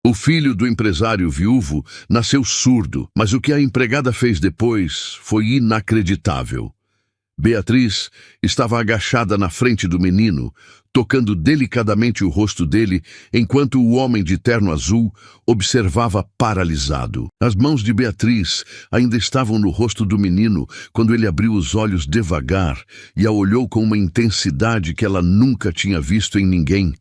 O filho do empresário viúvo nasceu surdo, mas o que a empregada fez depois foi inacreditável. Beatriz estava agachada na frente do menino, tocando delicadamente o rosto dele, enquanto o homem de terno azul observava paralisado. As mãos de Beatriz ainda estavam no rosto do menino quando ele abriu os olhos devagar e a olhou com uma intensidade que ela nunca tinha visto em ninguém.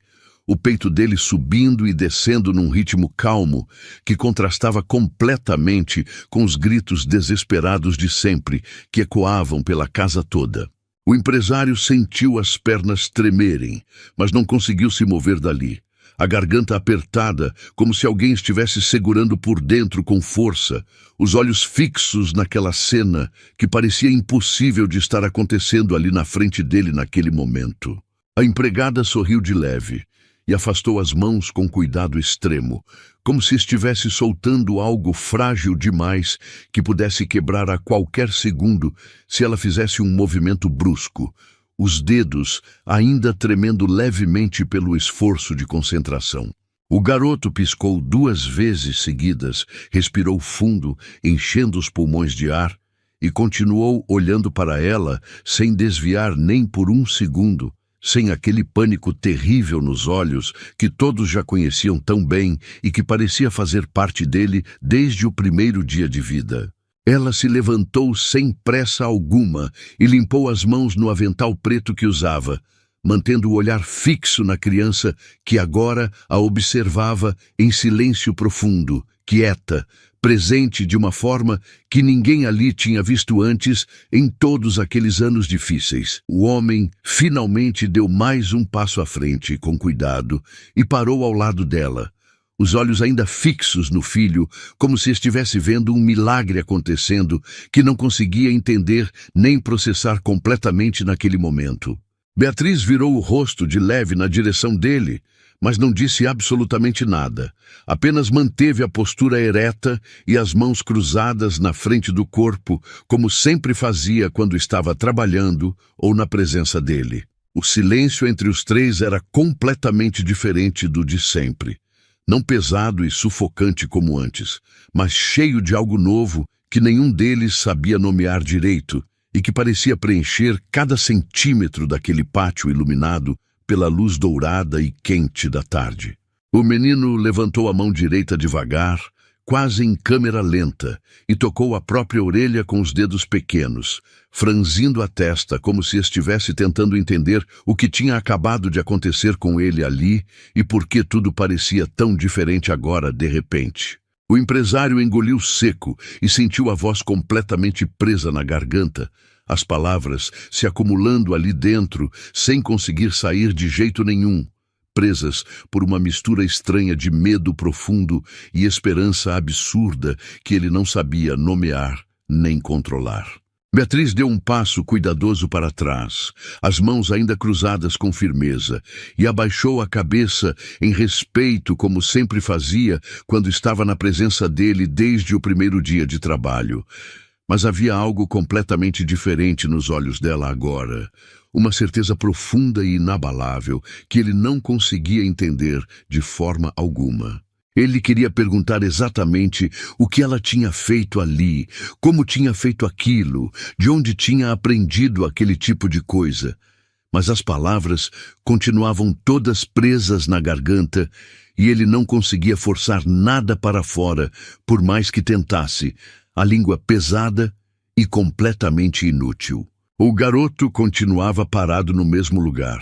O peito dele subindo e descendo num ritmo calmo, que contrastava completamente com os gritos desesperados de sempre, que ecoavam pela casa toda. O empresário sentiu as pernas tremerem, mas não conseguiu se mover dali. A garganta apertada, como se alguém estivesse segurando por dentro com força, os olhos fixos naquela cena que parecia impossível de estar acontecendo ali na frente dele naquele momento. A empregada sorriu de leve e afastou as mãos com cuidado extremo, como se estivesse soltando algo frágil demais que pudesse quebrar a qualquer segundo se ela fizesse um movimento brusco, os dedos ainda tremendo levemente pelo esforço de concentração. O garoto piscou 2 vezes seguidas, respirou fundo, enchendo os pulmões de ar, e continuou olhando para ela sem desviar nem por um segundo, sem aquele pânico terrível nos olhos que todos já conheciam tão bem e que parecia fazer parte dele desde o primeiro dia de vida. Ela se levantou sem pressa alguma e limpou as mãos no avental preto que usava, mantendo o olhar fixo na criança que agora a observava em silêncio profundo, quieta, presente de uma forma que ninguém ali tinha visto antes em todos aqueles anos difíceis. O homem finalmente deu mais um passo à frente, com cuidado, e parou ao lado dela, os olhos ainda fixos no filho, como se estivesse vendo um milagre acontecendo que não conseguia entender nem processar completamente naquele momento. Beatriz virou o rosto de leve na direção dele, mas não disse absolutamente nada. Apenas manteve a postura ereta e as mãos cruzadas na frente do corpo, como sempre fazia quando estava trabalhando ou na presença dele. O silêncio entre os 3 era completamente diferente do de sempre. Não pesado e sufocante como antes, mas cheio de algo novo que nenhum deles sabia nomear direito e que parecia preencher cada centímetro daquele pátio iluminado pela luz dourada e quente da tarde. O menino levantou a mão direita devagar, quase em câmera lenta, e tocou a própria orelha com os dedos pequenos, franzindo a testa como se estivesse tentando entender o que tinha acabado de acontecer com ele ali e por que tudo parecia tão diferente agora de repente. O empresário engoliu seco e sentiu a voz completamente presa na garganta, as palavras se acumulando ali dentro, sem conseguir sair de jeito nenhum, presas por uma mistura estranha de medo profundo e esperança absurda que ele não sabia nomear nem controlar. Beatriz deu um passo cuidadoso para trás, as mãos ainda cruzadas com firmeza, e abaixou a cabeça em respeito como sempre fazia quando estava na presença dele desde o primeiro dia de trabalho. Mas havia algo completamente diferente nos olhos dela agora, uma certeza profunda e inabalável que ele não conseguia entender de forma alguma. Ele queria perguntar exatamente o que ela tinha feito ali, como tinha feito aquilo, de onde tinha aprendido aquele tipo de coisa. Mas as palavras continuavam todas presas na garganta e ele não conseguia forçar nada para fora, por mais que tentasse. A língua pesada e completamente inútil. O garoto continuava parado no mesmo lugar,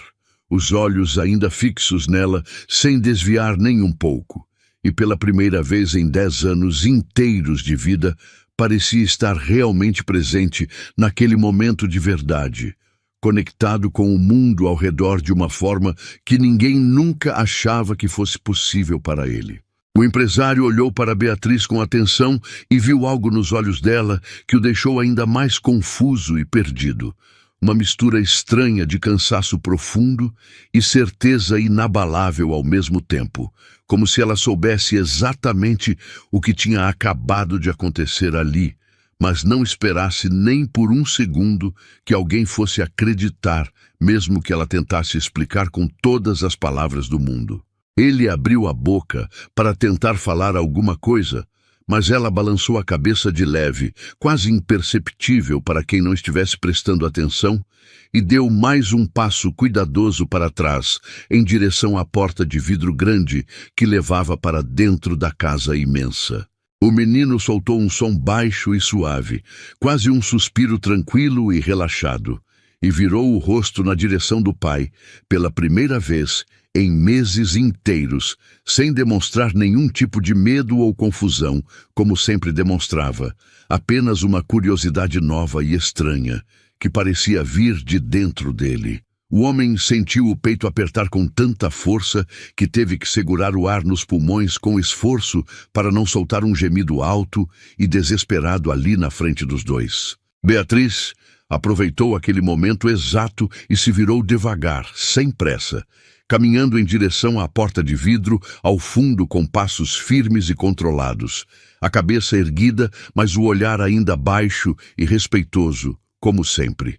os olhos ainda fixos nela, sem desviar nem um pouco, e pela primeira vez em 10 anos inteiros de vida, parecia estar realmente presente naquele momento de verdade, conectado com o mundo ao redor de uma forma que ninguém nunca achava que fosse possível para ele. O empresário olhou para Beatriz com atenção e viu algo nos olhos dela que o deixou ainda mais confuso e perdido. Uma mistura estranha de cansaço profundo e certeza inabalável ao mesmo tempo, como se ela soubesse exatamente o que tinha acabado de acontecer ali, mas não esperasse nem por um segundo que alguém fosse acreditar, mesmo que ela tentasse explicar com todas as palavras do mundo. Ele abriu a boca para tentar falar alguma coisa, mas ela balançou a cabeça de leve, quase imperceptível para quem não estivesse prestando atenção, e deu mais um passo cuidadoso para trás, em direção à porta de vidro grande que levava para dentro da casa imensa. O menino soltou um som baixo e suave, quase um suspiro tranquilo e relaxado, e virou o rosto na direção do pai, pela primeira vez em meses inteiros, sem demonstrar nenhum tipo de medo ou confusão, como sempre demonstrava, apenas uma curiosidade nova e estranha, que parecia vir de dentro dele. O homem sentiu o peito apertar com tanta força que teve que segurar o ar nos pulmões com esforço para não soltar um gemido alto e desesperado ali na frente dos dois. Beatriz aproveitou aquele momento exato e se virou devagar, sem pressa, caminhando em direção à porta de vidro, ao fundo com passos firmes e controlados, a cabeça erguida, mas o olhar ainda baixo e respeitoso, como sempre.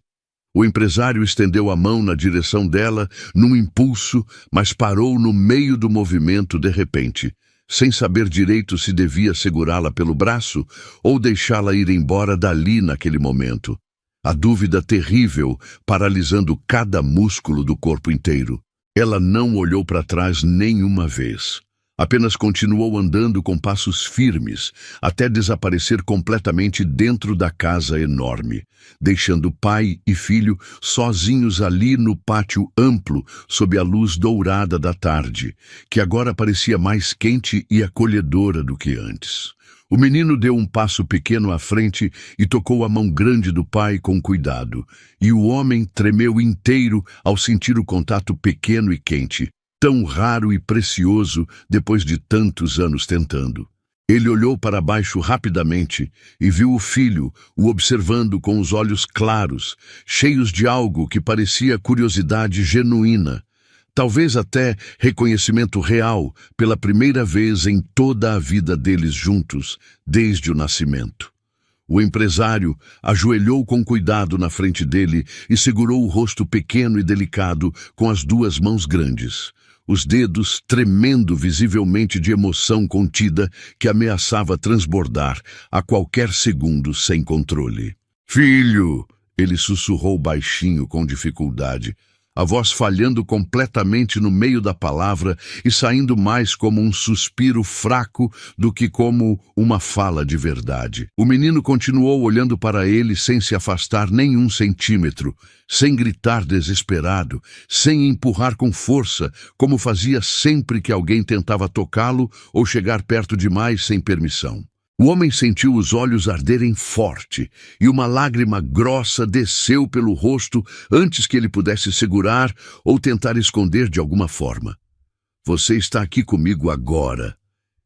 O empresário estendeu a mão na direção dela, num impulso, mas parou no meio do movimento de repente, sem saber direito se devia segurá-la pelo braço ou deixá-la ir embora dali naquele momento. A dúvida terrível, paralisando cada músculo do corpo inteiro. Ela não olhou para trás nenhuma vez. Apenas continuou andando com passos firmes, até desaparecer completamente dentro da casa enorme, deixando pai e filho sozinhos ali no pátio amplo, sob a luz dourada da tarde, que agora parecia mais quente e acolhedora do que antes. O menino deu um passo pequeno à frente e tocou a mão grande do pai com cuidado, e o homem tremeu inteiro ao sentir o contato pequeno e quente, tão raro e precioso depois de tantos anos tentando. Ele olhou para baixo rapidamente e viu o filho, o observando com os olhos claros, cheios de algo que parecia curiosidade genuína. Talvez até reconhecimento real pela primeira vez em toda a vida deles juntos, desde o nascimento. O empresário ajoelhou com cuidado na frente dele e segurou o rosto pequeno e delicado com as duas mãos grandes, os dedos tremendo visivelmente de emoção contida que ameaçava transbordar a qualquer segundo sem controle. "Filho!" ele sussurrou baixinho com dificuldade, a voz falhando completamente no meio da palavra e saindo mais como um suspiro fraco do que como uma fala de verdade. O menino continuou olhando para ele sem se afastar nem um centímetro, sem gritar desesperado, sem empurrar com força, como fazia sempre que alguém tentava tocá-lo ou chegar perto demais sem permissão. O homem sentiu os olhos arderem forte e uma lágrima grossa desceu pelo rosto antes que ele pudesse segurar ou tentar esconder de alguma forma. "Você está aqui comigo agora",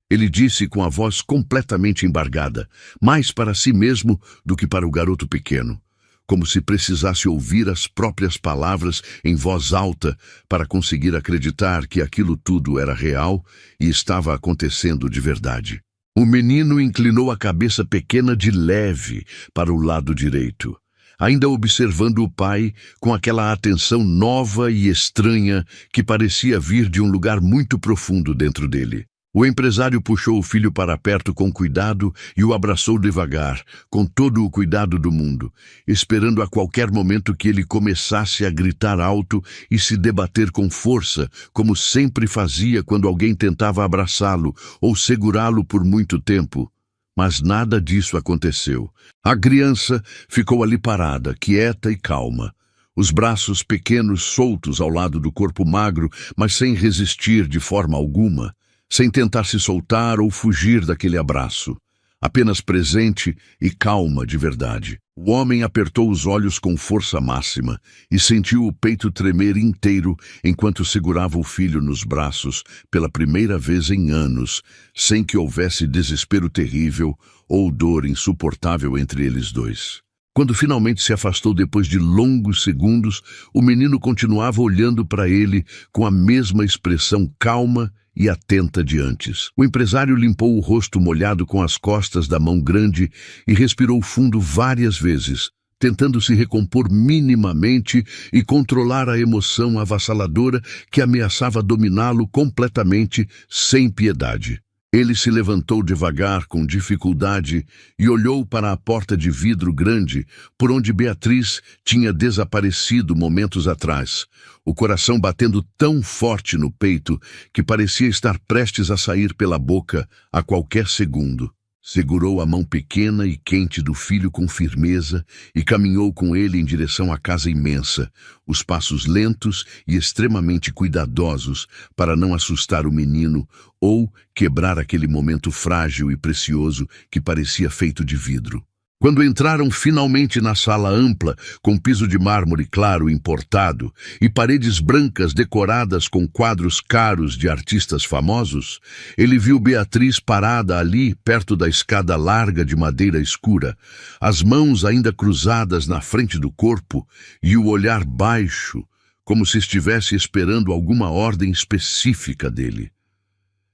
ele disse com a voz completamente embargada, mais para si mesmo do que para o garoto pequeno, como se precisasse ouvir as próprias palavras em voz alta para conseguir acreditar que aquilo tudo era real e estava acontecendo de verdade. O menino inclinou a cabeça pequena de leve para o lado direito, ainda observando o pai com aquela atenção nova e estranha que parecia vir de um lugar muito profundo dentro dele. O empresário puxou o filho para perto com cuidado e o abraçou devagar, com todo o cuidado do mundo, esperando a qualquer momento que ele começasse a gritar alto e se debater com força, como sempre fazia quando alguém tentava abraçá-lo ou segurá-lo por muito tempo. Mas nada disso aconteceu. A criança ficou ali parada, quieta e calma, os braços pequenos soltos ao lado do corpo magro, mas sem resistir de forma alguma, sem tentar se soltar ou fugir daquele abraço, apenas presente e calma de verdade. O homem apertou os olhos com força máxima e sentiu o peito tremer inteiro enquanto segurava o filho nos braços pela primeira vez em anos, sem que houvesse desespero terrível ou dor insuportável entre eles dois. Quando finalmente se afastou depois de longos segundos, o menino continuava olhando para ele com a mesma expressão calma e atenta de antes. O empresário limpou o rosto molhado com as costas da mão grande e respirou fundo várias vezes, tentando se recompor minimamente e controlar a emoção avassaladora que ameaçava dominá-lo completamente, sem piedade. Ele se levantou devagar, com dificuldade, e olhou para a porta de vidro grande, por onde Beatriz tinha desaparecido momentos atrás, o coração batendo tão forte no peito que parecia estar prestes a sair pela boca a qualquer segundo. Segurou a mão pequena e quente do filho com firmeza e caminhou com ele em direção à casa imensa, os passos lentos e extremamente cuidadosos para não assustar o menino ou quebrar aquele momento frágil e precioso que parecia feito de vidro. Quando entraram finalmente na sala ampla, com piso de mármore claro importado e paredes brancas decoradas com quadros caros de artistas famosos, ele viu Beatriz parada ali, perto da escada larga de madeira escura, as mãos ainda cruzadas na frente do corpo e o olhar baixo, como se estivesse esperando alguma ordem específica dele.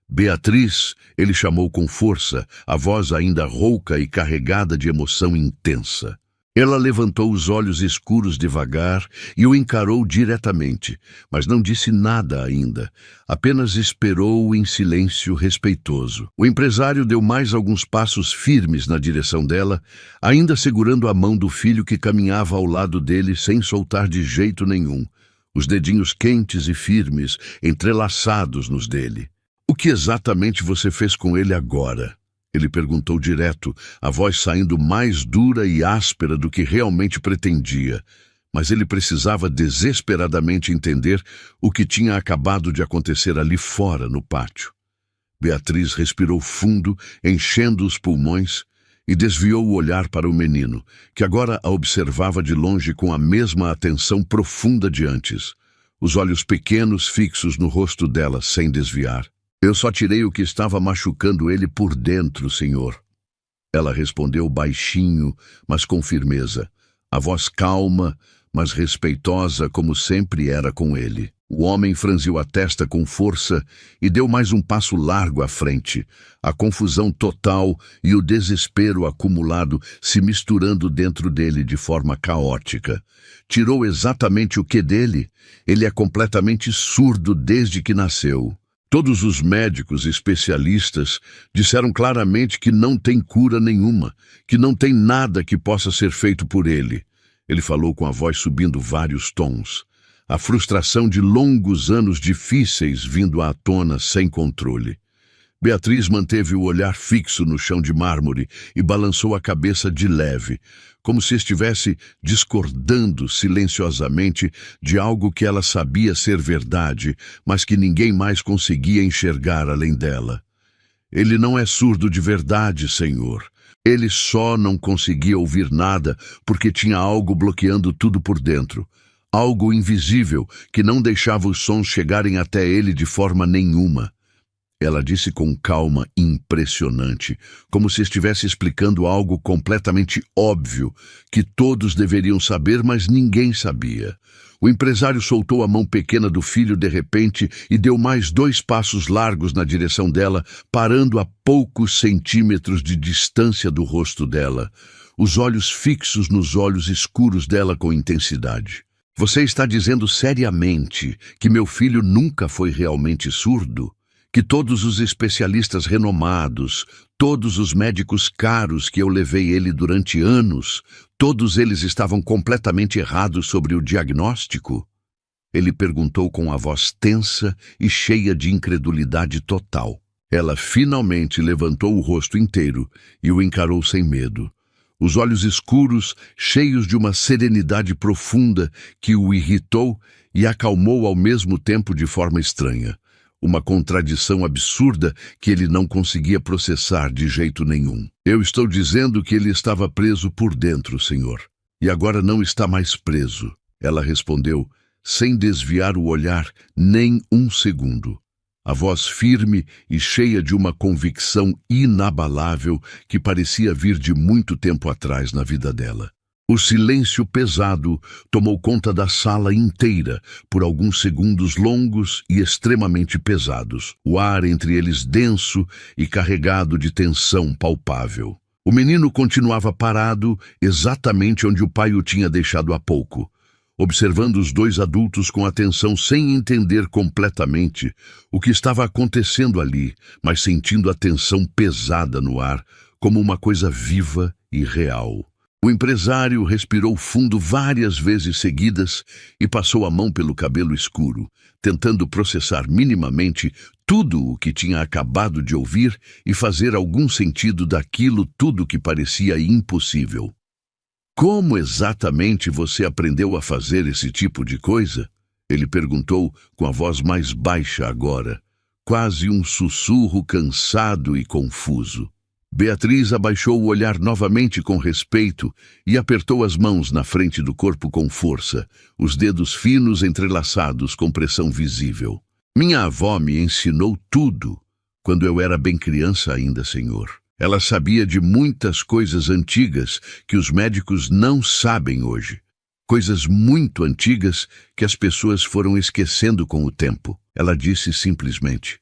Beatriz, ele chamou com força, a voz ainda rouca e carregada de emoção intensa. Ela levantou os olhos escuros devagar e o encarou diretamente, mas não disse nada ainda, apenas esperou em silêncio respeitoso. O empresário deu mais alguns passos firmes na direção dela, ainda segurando a mão do filho que caminhava ao lado dele sem soltar de jeito nenhum, os dedinhos quentes e firmes, entrelaçados nos dele. "O que exatamente você fez com ele agora?" Ele perguntou direto, a voz saindo mais dura e áspera do que realmente pretendia. Mas ele precisava desesperadamente entender o que tinha acabado de acontecer ali fora, no pátio. Beatriz respirou fundo, enchendo os pulmões, e desviou o olhar para o menino, que agora a observava de longe com a mesma atenção profunda de antes, os olhos pequenos fixos no rosto dela, sem desviar. "Eu só tirei o que estava machucando ele por dentro, senhor." Ela respondeu baixinho, mas com firmeza, a voz calma, mas respeitosa como sempre era com ele. O homem franziu a testa com força e deu mais um passo largo à frente, a confusão total e o desespero acumulado se misturando dentro dele de forma caótica. Tirou exatamente o que dele? Ele é completamente surdo desde que nasceu. Todos os médicos especialistas disseram claramente que não tem cura nenhuma, que não tem nada que possa ser feito por ele. Ele falou com a voz subindo vários tons, a frustração de longos anos difíceis vindo à tona sem controle. Beatriz manteve o olhar fixo no chão de mármore e balançou a cabeça de leve, como se estivesse discordando silenciosamente de algo que ela sabia ser verdade, mas que ninguém mais conseguia enxergar além dela. "Ele não é surdo de verdade, senhor. Ele só não conseguia ouvir nada porque tinha algo bloqueando tudo por dentro. Algo invisível que não deixava os sons chegarem até ele de forma nenhuma." Ela disse com calma impressionante, como se estivesse explicando algo completamente óbvio, que todos deveriam saber, mas ninguém sabia. O empresário soltou a mão pequena do filho de repente e deu mais 2 passos largos na direção dela, parando a poucos centímetros de distância do rosto dela, os olhos fixos nos olhos escuros dela com intensidade. "Você está dizendo seriamente que meu filho nunca foi realmente surdo? Que todos os especialistas renomados, todos os médicos caros que eu levei ele durante anos, todos eles estavam completamente errados sobre o diagnóstico?" Ele perguntou com a voz tensa e cheia de incredulidade total. Ela finalmente levantou o rosto inteiro e o encarou sem medo. Os olhos escuros, cheios de uma serenidade profunda que o irritou e acalmou ao mesmo tempo de forma estranha. Uma contradição absurda que ele não conseguia processar de jeito nenhum. "Eu estou dizendo que ele estava preso por dentro, senhor. E agora não está mais preso." Ela respondeu, sem desviar o olhar nem um segundo. A voz firme e cheia de uma convicção inabalável que parecia vir de muito tempo atrás na vida dela. O silêncio pesado tomou conta da sala inteira por alguns segundos longos e extremamente pesados, o ar entre eles denso e carregado de tensão palpável. O menino continuava parado exatamente onde o pai o tinha deixado há pouco, observando os dois adultos com atenção sem entender completamente o que estava acontecendo ali, mas sentindo a tensão pesada no ar, como uma coisa viva e real. O empresário respirou fundo várias vezes seguidas e passou a mão pelo cabelo escuro, tentando processar minimamente tudo o que tinha acabado de ouvir e fazer algum sentido daquilo tudo que parecia impossível. Como exatamente você aprendeu a fazer esse tipo de coisa? Ele perguntou com a voz mais baixa agora, quase um sussurro cansado e confuso. Beatriz abaixou o olhar novamente com respeito e apertou as mãos na frente do corpo com força, os dedos finos entrelaçados com pressão visível. Minha avó me ensinou tudo quando eu era bem criança ainda, senhor. Ela sabia de muitas coisas antigas que os médicos não sabem hoje. Coisas muito antigas que as pessoas foram esquecendo com o tempo. Ela disse simplesmente,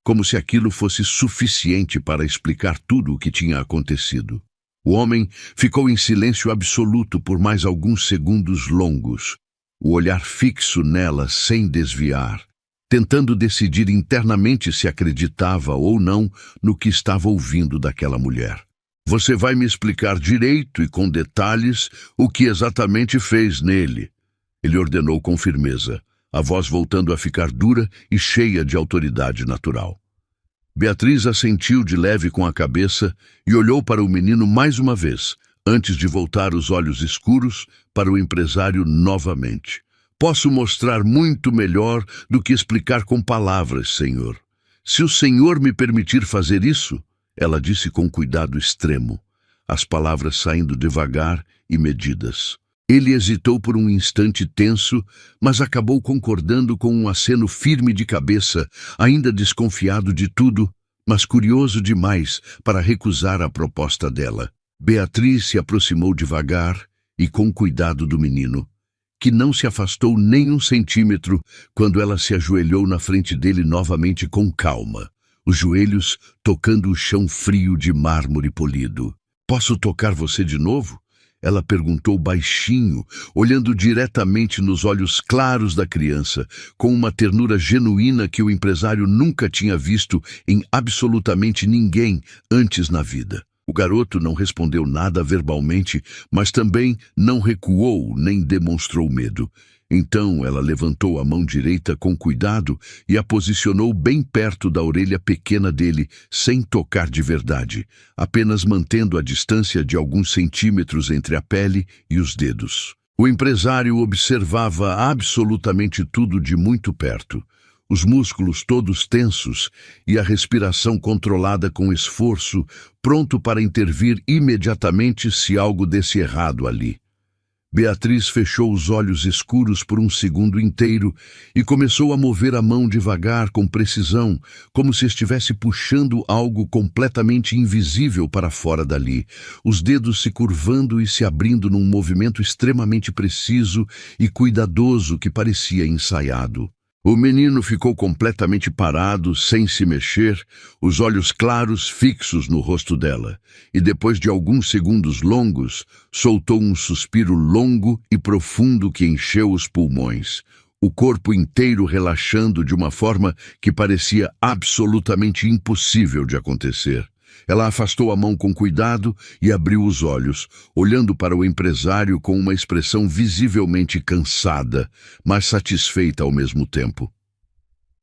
como se aquilo fosse suficiente para explicar tudo o que tinha acontecido. O homem ficou em silêncio absoluto por mais alguns segundos longos, o olhar fixo nela sem desviar, tentando decidir internamente se acreditava ou não no que estava ouvindo daquela mulher. Você vai me explicar direito e com detalhes o que exatamente fez nele, ele ordenou com firmeza, a voz voltando a ficar dura e cheia de autoridade natural. Beatriz assentiu de leve com a cabeça e olhou para o menino mais uma vez, antes de voltar os olhos escuros para o empresário novamente. Posso mostrar muito melhor do que explicar com palavras, senhor. Se o senhor me permitir fazer isso, ela disse com cuidado extremo, as palavras saindo devagar e medidas. Ele hesitou por um instante tenso, mas acabou concordando com um aceno firme de cabeça, ainda desconfiado de tudo, mas curioso demais para recusar a proposta dela. Beatriz se aproximou devagar e com cuidado do menino, que não se afastou nem um centímetro quando ela se ajoelhou na frente dele novamente com calma, os joelhos tocando o chão frio de mármore polido. Posso tocar você de novo? Ela perguntou baixinho, olhando diretamente nos olhos claros da criança, com uma ternura genuína que o empresário nunca tinha visto em absolutamente ninguém antes na vida. O garoto não respondeu nada verbalmente, mas também não recuou nem demonstrou medo. Então ela levantou a mão direita com cuidado e a posicionou bem perto da orelha pequena dele, sem tocar de verdade, apenas mantendo a distância de alguns centímetros entre a pele e os dedos. O empresário observava absolutamente tudo de muito perto, os músculos todos tensos e a respiração controlada com esforço, pronto para intervir imediatamente se algo desse errado ali. Beatriz fechou os olhos escuros por um segundo inteiro e começou a mover a mão devagar, com precisão, como se estivesse puxando algo completamente invisível para fora dali, os dedos se curvando e se abrindo num movimento extremamente preciso e cuidadoso que parecia ensaiado. O menino ficou completamente parado, sem se mexer, os olhos claros fixos no rosto dela, e depois de alguns segundos longos, soltou um suspiro longo e profundo que encheu os pulmões, o corpo inteiro relaxando de uma forma que parecia absolutamente impossível de acontecer. Ela afastou a mão com cuidado e abriu os olhos, olhando para o empresário com uma expressão visivelmente cansada, mas satisfeita ao mesmo tempo.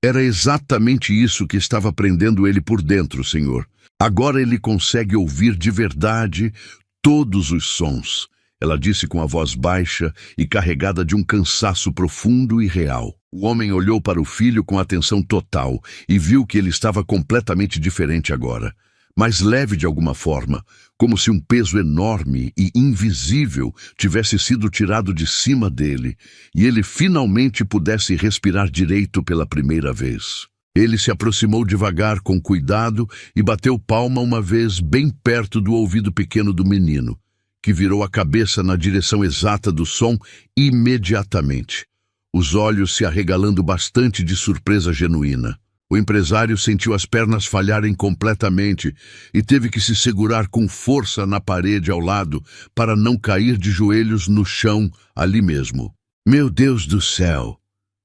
Era exatamente isso que estava prendendo ele por dentro, senhor. Agora ele consegue ouvir de verdade todos os sons, ela disse com a voz baixa e carregada de um cansaço profundo e real. O homem olhou para o filho com atenção total e viu que ele estava completamente diferente agora, mais leve de alguma forma, como se um peso enorme e invisível tivesse sido tirado de cima dele, e ele finalmente pudesse respirar direito pela primeira vez. Ele se aproximou devagar, com cuidado, e bateu palma uma vez bem perto do ouvido pequeno do menino, que virou a cabeça na direção exata do som imediatamente, os olhos se arregalando bastante de surpresa genuína. O empresário sentiu as pernas falharem completamente e teve que se segurar com força na parede ao lado para não cair de joelhos no chão ali mesmo. Meu Deus do céu!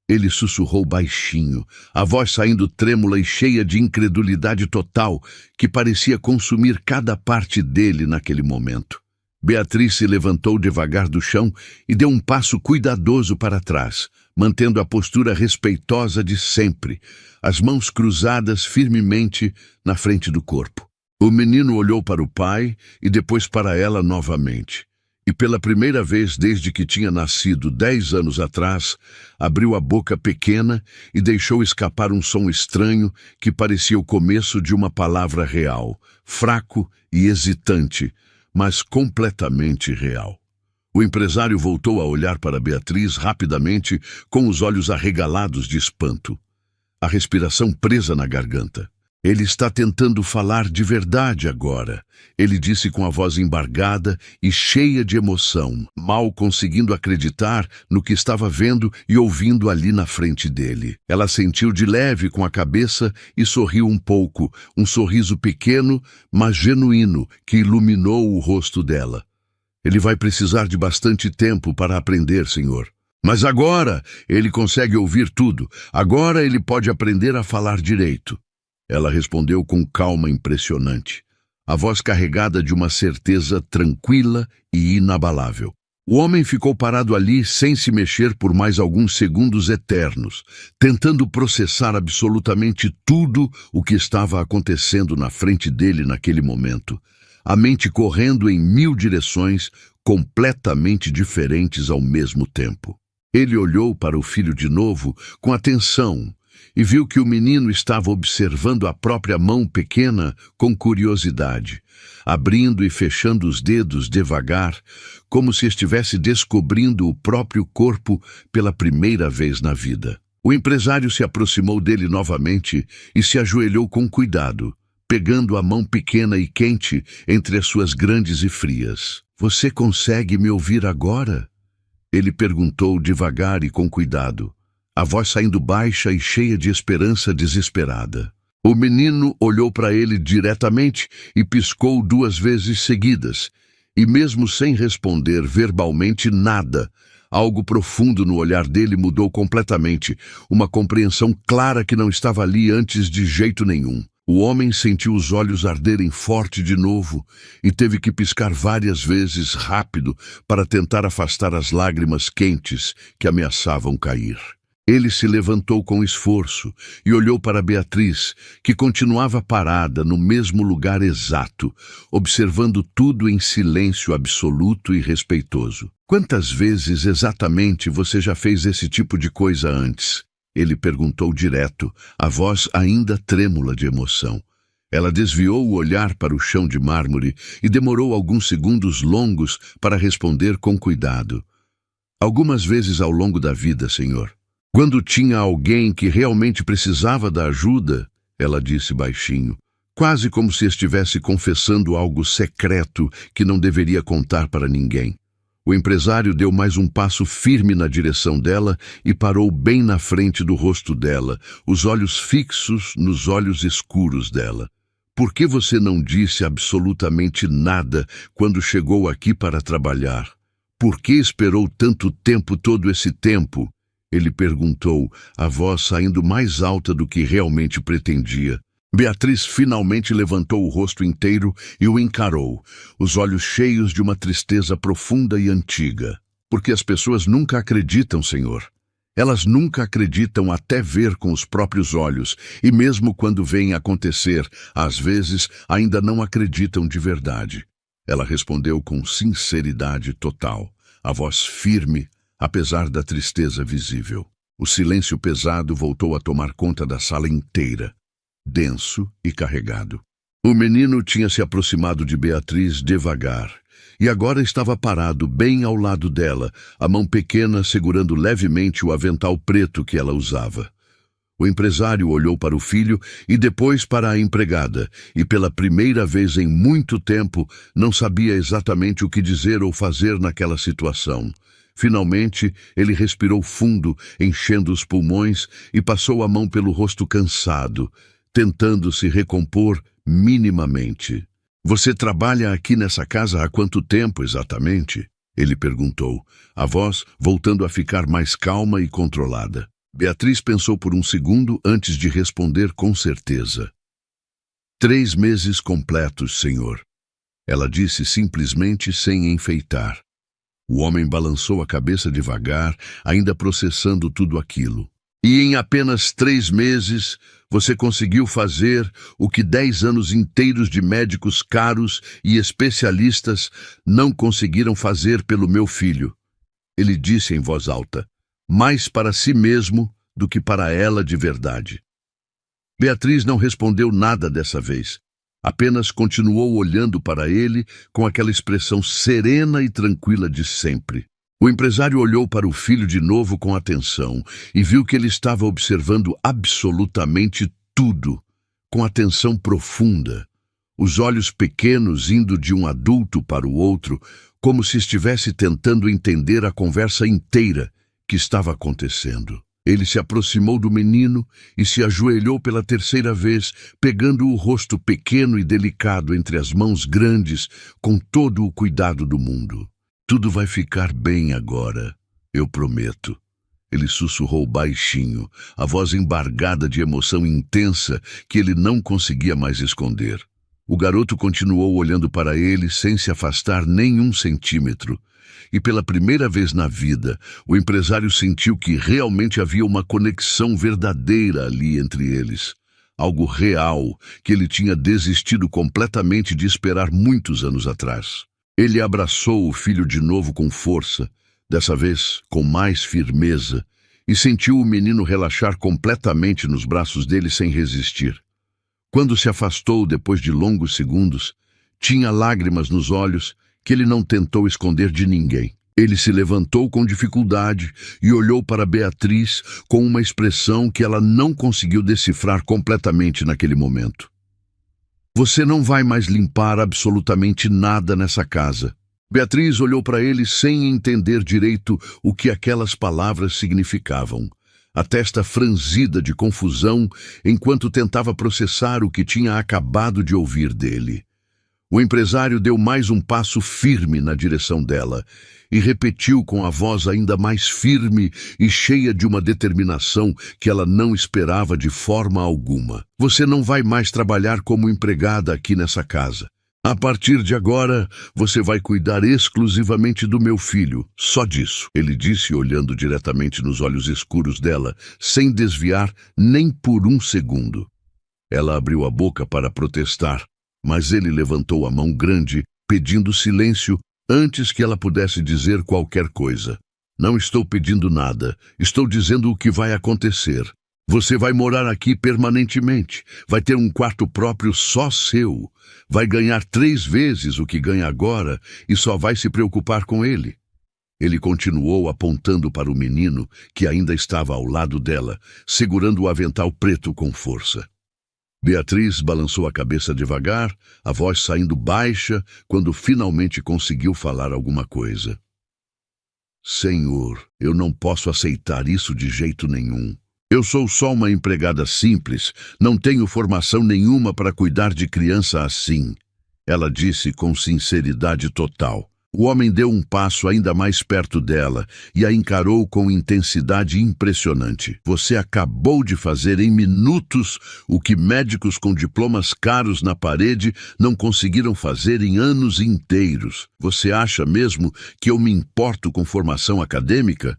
Ele sussurrou baixinho, a voz saindo trêmula e cheia de incredulidade total que parecia consumir cada parte dele naquele momento. Beatriz se levantou devagar do chão e deu um passo cuidadoso para trás, mantendo a postura respeitosa de sempre, as mãos cruzadas firmemente na frente do corpo. O menino olhou para o pai e depois para ela novamente. E pela primeira vez desde que tinha nascido 10 anos atrás, abriu a boca pequena e deixou escapar um som estranho que parecia o começo de uma palavra real, fraco e hesitante, mas completamente real. O empresário voltou a olhar para Beatriz rapidamente, com os olhos arregalados de espanto, a respiração presa na garganta. Ele está tentando falar de verdade agora, ele disse com a voz embargada e cheia de emoção, mal conseguindo acreditar no que estava vendo e ouvindo ali na frente dele. Ela sentiu de leve com a cabeça e sorriu um pouco, um sorriso pequeno, mas genuíno, que iluminou o rosto dela. Ele vai precisar de bastante tempo para aprender, senhor. Mas agora ele consegue ouvir tudo. Agora ele pode aprender a falar direito. Ela respondeu com calma impressionante, a voz carregada de uma certeza tranquila e inabalável. O homem ficou parado ali sem se mexer por mais alguns segundos eternos, tentando processar absolutamente tudo o que estava acontecendo na frente dele naquele momento, a mente correndo em 1000 direções completamente diferentes ao mesmo tempo. Ele olhou para o filho de novo com atenção e viu que o menino estava observando a própria mão pequena com curiosidade, abrindo e fechando os dedos devagar, como se estivesse descobrindo o próprio corpo pela primeira vez na vida. O empresário se aproximou dele novamente e se ajoelhou com cuidado, pegando a mão pequena e quente entre as suas grandes e frias. "Você consegue me ouvir agora?" Ele perguntou devagar e com cuidado, a voz saindo baixa e cheia de esperança desesperada. O menino olhou para ele diretamente e piscou 2 vezes seguidas, e mesmo sem responder verbalmente nada, algo profundo no olhar dele mudou completamente, uma compreensão clara que não estava ali antes de jeito nenhum. O homem sentiu os olhos arderem forte de novo e teve que piscar várias vezes rápido para tentar afastar as lágrimas quentes que ameaçavam cair. Ele se levantou com esforço e olhou para Beatriz, que continuava parada no mesmo lugar exato, observando tudo em silêncio absoluto e respeitoso. "Quantas vezes exatamente você já fez esse tipo de coisa antes?" Ele perguntou direto, a voz ainda trêmula de emoção. Ela desviou o olhar para o chão de mármore e demorou alguns segundos longos para responder com cuidado. "Algumas vezes ao longo da vida, senhor. Quando tinha alguém que realmente precisava da ajuda", ela disse baixinho, quase como se estivesse confessando algo secreto que não deveria contar para ninguém. O empresário deu mais um passo firme na direção dela e parou bem na frente do rosto dela, os olhos fixos nos olhos escuros dela. "Por que você não disse absolutamente nada quando chegou aqui para trabalhar? Por que esperou tanto tempo, todo esse tempo?" Ele perguntou, a voz saindo mais alta do que realmente pretendia. Beatriz finalmente levantou o rosto inteiro e o encarou, os olhos cheios de uma tristeza profunda e antiga. "Porque as pessoas nunca acreditam, senhor. Elas nunca acreditam até ver com os próprios olhos, e mesmo quando veem acontecer, às vezes ainda não acreditam de verdade." Ela respondeu com sinceridade total, a voz firme, apesar da tristeza visível. O silêncio pesado voltou a tomar conta da sala inteira, denso e carregado. O menino tinha se aproximado de Beatriz devagar, e agora estava parado bem ao lado dela, a mão pequena segurando levemente o avental preto que ela usava. O empresário olhou para o filho e depois para a empregada, e pela primeira vez em muito tempo não sabia exatamente o que dizer ou fazer naquela situação. Finalmente, ele respirou fundo, enchendo os pulmões, e passou a mão pelo rosto cansado, tentando se recompor minimamente. Você trabalha aqui nessa casa há quanto tempo exatamente? Ele perguntou, a voz voltando a ficar mais calma e controlada. Beatriz pensou por um segundo antes de responder com certeza. 3 meses completos, senhor. Ela disse simplesmente sem enfeitar. O homem balançou a cabeça devagar, ainda processando tudo aquilo. E em apenas 3 meses, você conseguiu fazer o que 10 anos inteiros de médicos caros e especialistas não conseguiram fazer pelo meu filho. Ele disse em voz alta, mais para si mesmo do que para ela de verdade. Beatriz não respondeu nada dessa vez. Apenas continuou olhando para ele com aquela expressão serena e tranquila de sempre. O empresário olhou para o filho de novo com atenção e viu que ele estava observando absolutamente tudo, com atenção profunda, os olhos pequenos indo de um adulto para o outro, como se estivesse tentando entender a conversa inteira que estava acontecendo. Ele se aproximou do menino e se ajoelhou pela 3ª vez, pegando o rosto pequeno e delicado entre as mãos grandes, com todo o cuidado do mundo. Tudo vai ficar bem agora, eu prometo. Ele sussurrou baixinho, a voz embargada de emoção intensa que ele não conseguia mais esconder. O garoto continuou olhando para ele sem se afastar nem 1 centímetro. E pela primeira vez na vida, o empresário sentiu que realmente havia uma conexão verdadeira ali entre eles. Algo real que ele tinha desistido completamente de esperar muitos anos atrás. Ele abraçou o filho de novo com força, dessa vez com mais firmeza, e sentiu o menino relaxar completamente nos braços dele sem resistir. Quando se afastou depois de longos segundos, tinha lágrimas nos olhos que ele não tentou esconder de ninguém. Ele se levantou com dificuldade e olhou para Beatriz com uma expressão que ela não conseguiu decifrar completamente naquele momento. Você não vai mais limpar absolutamente nada nessa casa. Beatriz olhou para ele sem entender direito o que aquelas palavras significavam. A testa franzida de confusão enquanto tentava processar o que tinha acabado de ouvir dele. O empresário deu mais um passo firme na direção dela e repetiu com a voz ainda mais firme e cheia de uma determinação que ela não esperava de forma alguma. Você não vai mais trabalhar como empregada aqui nessa casa. A partir de agora, você vai cuidar exclusivamente do meu filho, só disso, ele disse olhando diretamente nos olhos escuros dela, sem desviar nem por 1 segundo. Ela abriu a boca para protestar, mas ele levantou a mão grande, pedindo silêncio antes que ela pudesse dizer qualquer coisa. Não estou pedindo nada, estou dizendo o que vai acontecer. Você vai morar aqui permanentemente, vai ter um quarto próprio só seu, vai ganhar 3 vezes o que ganha agora e só vai se preocupar com ele. Ele continuou apontando para o menino, que ainda estava ao lado dela, segurando o avental preto com força. Beatriz balançou a cabeça devagar, a voz saindo baixa, quando finalmente conseguiu falar alguma coisa. Senhor, eu não posso aceitar isso de jeito nenhum. Eu sou só uma empregada simples, não tenho formação nenhuma para cuidar de criança assim, ela disse com sinceridade total. O homem deu um passo ainda mais perto dela e a encarou com intensidade impressionante. Você acabou de fazer em minutos o que médicos com diplomas caros na parede não conseguiram fazer em anos inteiros. Você acha mesmo que eu me importo com formação acadêmica?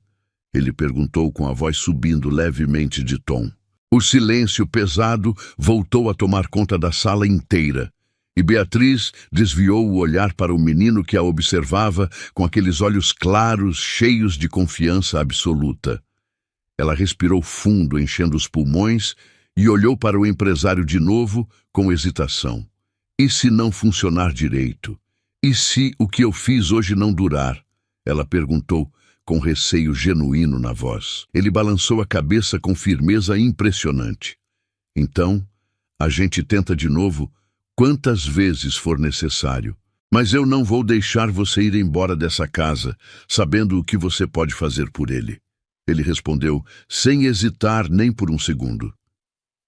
Ele perguntou com a voz subindo levemente de tom. O silêncio pesado voltou a tomar conta da sala inteira. E Beatriz desviou o olhar para o menino que a observava com aqueles olhos claros, cheios de confiança absoluta. Ela respirou fundo, enchendo os pulmões, e olhou para o empresário de novo com hesitação. E se não funcionar direito? E se o que eu fiz hoje não durar? Ela perguntou com receio genuíno na voz. Ele balançou a cabeça com firmeza impressionante. Então, a gente tenta de novo quantas vezes for necessário. Mas eu não vou deixar você ir embora dessa casa, sabendo o que você pode fazer por ele. Ele respondeu, sem hesitar nem por um segundo.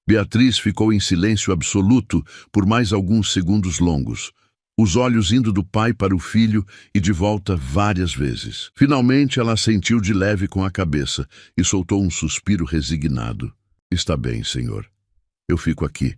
Beatriz ficou em silêncio absoluto por mais alguns segundos longos, os olhos indo do pai para o filho e de volta várias vezes. Finalmente ela assentiu de leve com a cabeça e soltou um suspiro resignado. Está bem, senhor. Eu fico aqui,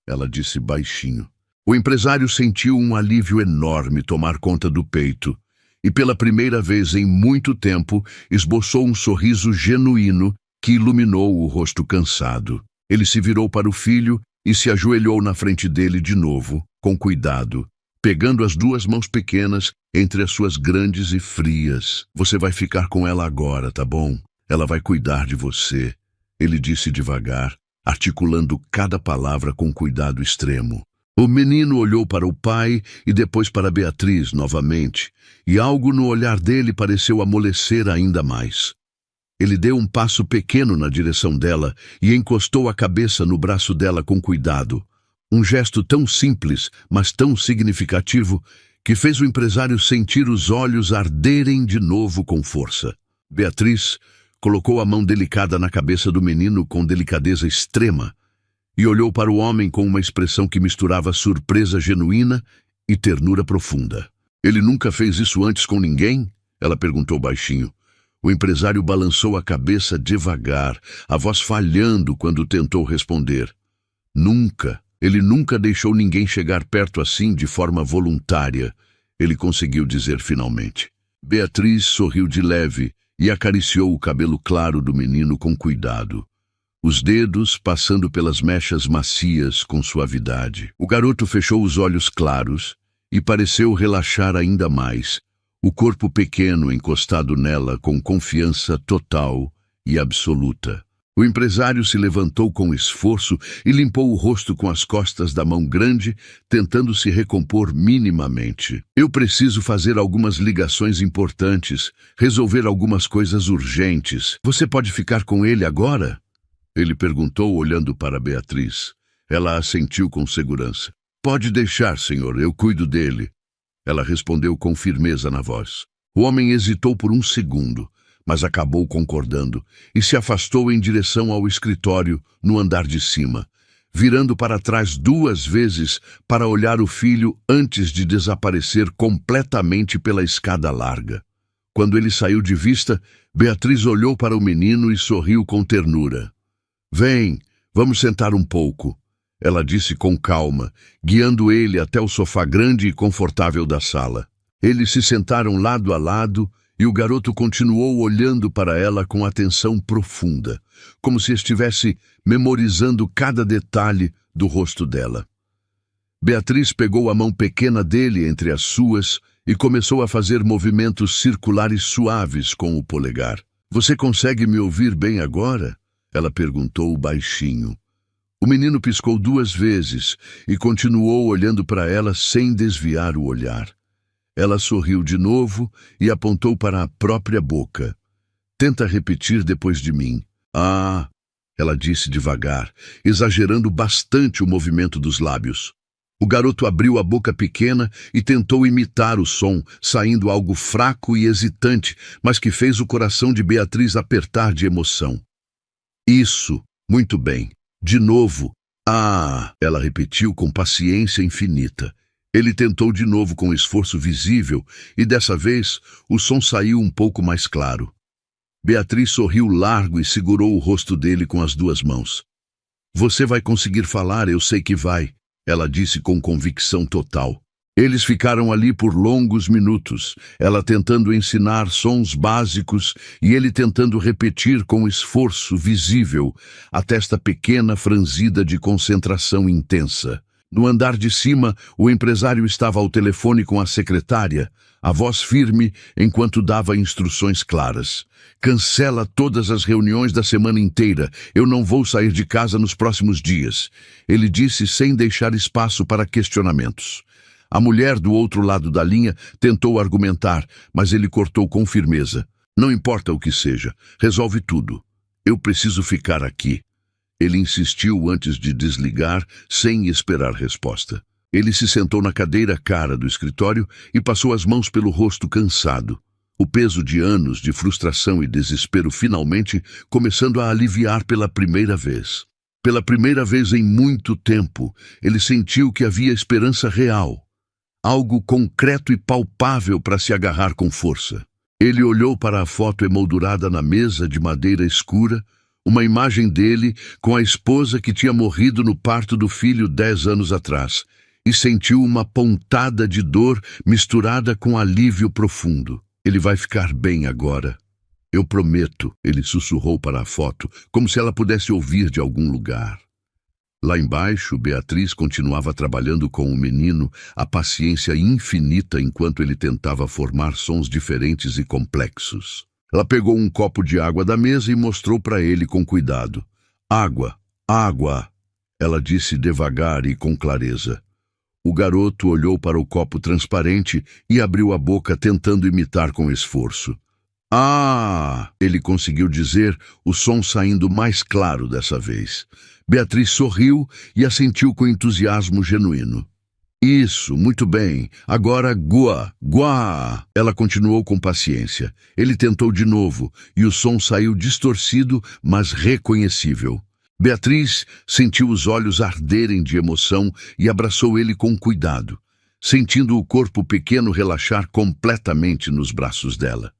ela disse baixinho. O empresário sentiu um alívio enorme tomar conta do peito e, pela primeira vez em muito tempo, esboçou um sorriso genuíno que iluminou o rosto cansado. Ele se virou para o filho e se ajoelhou na frente dele de novo, com cuidado, pegando as duas mãos pequenas entre as suas grandes e frias. Você vai ficar com ela agora, tá bom? Ela vai cuidar de você, ele disse devagar, articulando cada palavra com cuidado extremo. O menino olhou para o pai e depois para Beatriz novamente, e algo no olhar dele pareceu amolecer ainda mais. Ele deu um passo pequeno na direção dela e encostou a cabeça no braço dela com cuidado. Um gesto tão simples, mas tão significativo, que fez o empresário sentir os olhos arderem de novo com força. Beatriz colocou a mão delicada na cabeça do menino com delicadeza extrema e olhou para o homem com uma expressão que misturava surpresa genuína e ternura profunda. Ele nunca fez isso antes com ninguém? Ela perguntou baixinho. O empresário balançou a cabeça devagar, a voz falhando quando tentou responder. Nunca. Ele nunca deixou ninguém chegar perto assim de forma voluntária, ele conseguiu dizer finalmente. Beatriz sorriu de leve e acariciou o cabelo claro do menino com cuidado, os dedos passando pelas mechas macias com suavidade. O garoto fechou os olhos claros e pareceu relaxar ainda mais, o corpo pequeno encostado nela com confiança total e absoluta. O empresário se levantou com esforço e limpou o rosto com as costas da mão grande, tentando se recompor minimamente. Eu preciso fazer algumas ligações importantes, resolver algumas coisas urgentes. Você pode ficar com ele agora? Ele perguntou, olhando para Beatriz. Ela assentiu com segurança. Pode deixar, senhor, eu cuido dele. Ela respondeu com firmeza na voz. O homem hesitou por um segundo, mas acabou concordando e se afastou em direção ao escritório no andar de cima, virando para trás 2 vezes para olhar o filho antes de desaparecer completamente pela escada larga. Quando ele saiu de vista, Beatriz olhou para o menino e sorriu com ternura. Vem, vamos sentar um pouco, ela disse com calma, guiando ele até o sofá grande e confortável da sala. Eles se sentaram lado a lado e o garoto continuou olhando para ela com atenção profunda, como se estivesse memorizando cada detalhe do rosto dela. Beatriz pegou a mão pequena dele entre as suas e começou a fazer movimentos circulares suaves com o polegar. Você consegue me ouvir bem agora? Ela perguntou baixinho. O menino piscou 2 vezes e continuou olhando para ela sem desviar o olhar. Ela sorriu de novo e apontou para a própria boca. Tenta repetir depois de mim. Ah, ela disse devagar, exagerando bastante o movimento dos lábios. O garoto abriu a boca pequena e tentou imitar o som, saindo algo fraco e hesitante, mas que fez o coração de Beatriz apertar de emoção. Isso, muito bem. De novo. Ah, ela repetiu com paciência infinita. Ele tentou de novo com esforço visível e dessa vez o som saiu um pouco mais claro. Beatriz sorriu largo e segurou o rosto dele com as 2 mãos. Você vai conseguir falar, eu sei que vai, ela disse com convicção total. Eles ficaram ali por longos minutos, ela tentando ensinar sons básicos e ele tentando repetir com esforço visível a testa pequena franzida de concentração intensa. No andar de cima, o empresário estava ao telefone com a secretária, a voz firme enquanto dava instruções claras. Cancela todas as reuniões da semana inteira. Eu não vou sair de casa nos próximos dias, ele disse sem deixar espaço para questionamentos. A mulher do outro lado da linha tentou argumentar, mas ele cortou com firmeza. Não importa o que seja, resolve tudo. Eu preciso ficar aqui. Ele insistiu antes de desligar, sem esperar resposta. Ele se sentou na cadeira cara do escritório e passou as mãos pelo rosto cansado. O peso de anos de frustração e desespero finalmente começando a aliviar pela primeira vez. Pela primeira vez em muito tempo, ele sentiu que havia esperança real. Algo concreto e palpável para se agarrar com força. Ele olhou para a foto emoldurada na mesa de madeira escura, uma imagem dele com a esposa que tinha morrido no parto do filho 10 anos atrás, e sentiu uma pontada de dor misturada com alívio profundo. Ele vai ficar bem agora. Eu prometo, ele sussurrou para a foto, como se ela pudesse ouvir de algum lugar. Lá embaixo, Beatriz continuava trabalhando com o menino, a paciência infinita enquanto ele tentava formar sons diferentes e complexos. Ela pegou um copo de água da mesa e mostrou para ele com cuidado. Água, água, ela disse devagar e com clareza. O garoto olhou para o copo transparente e abriu a boca tentando imitar com esforço. Ah! Ele conseguiu dizer, o som saindo mais claro dessa vez. Beatriz sorriu e assentiu com entusiasmo genuíno. Isso, muito bem. Agora, guá, guá. Ela continuou com paciência. Ele tentou de novo e o som saiu distorcido, mas reconhecível. Beatriz sentiu os olhos arderem de emoção e abraçou ele com cuidado, sentindo o corpo pequeno relaxar completamente nos braços dela.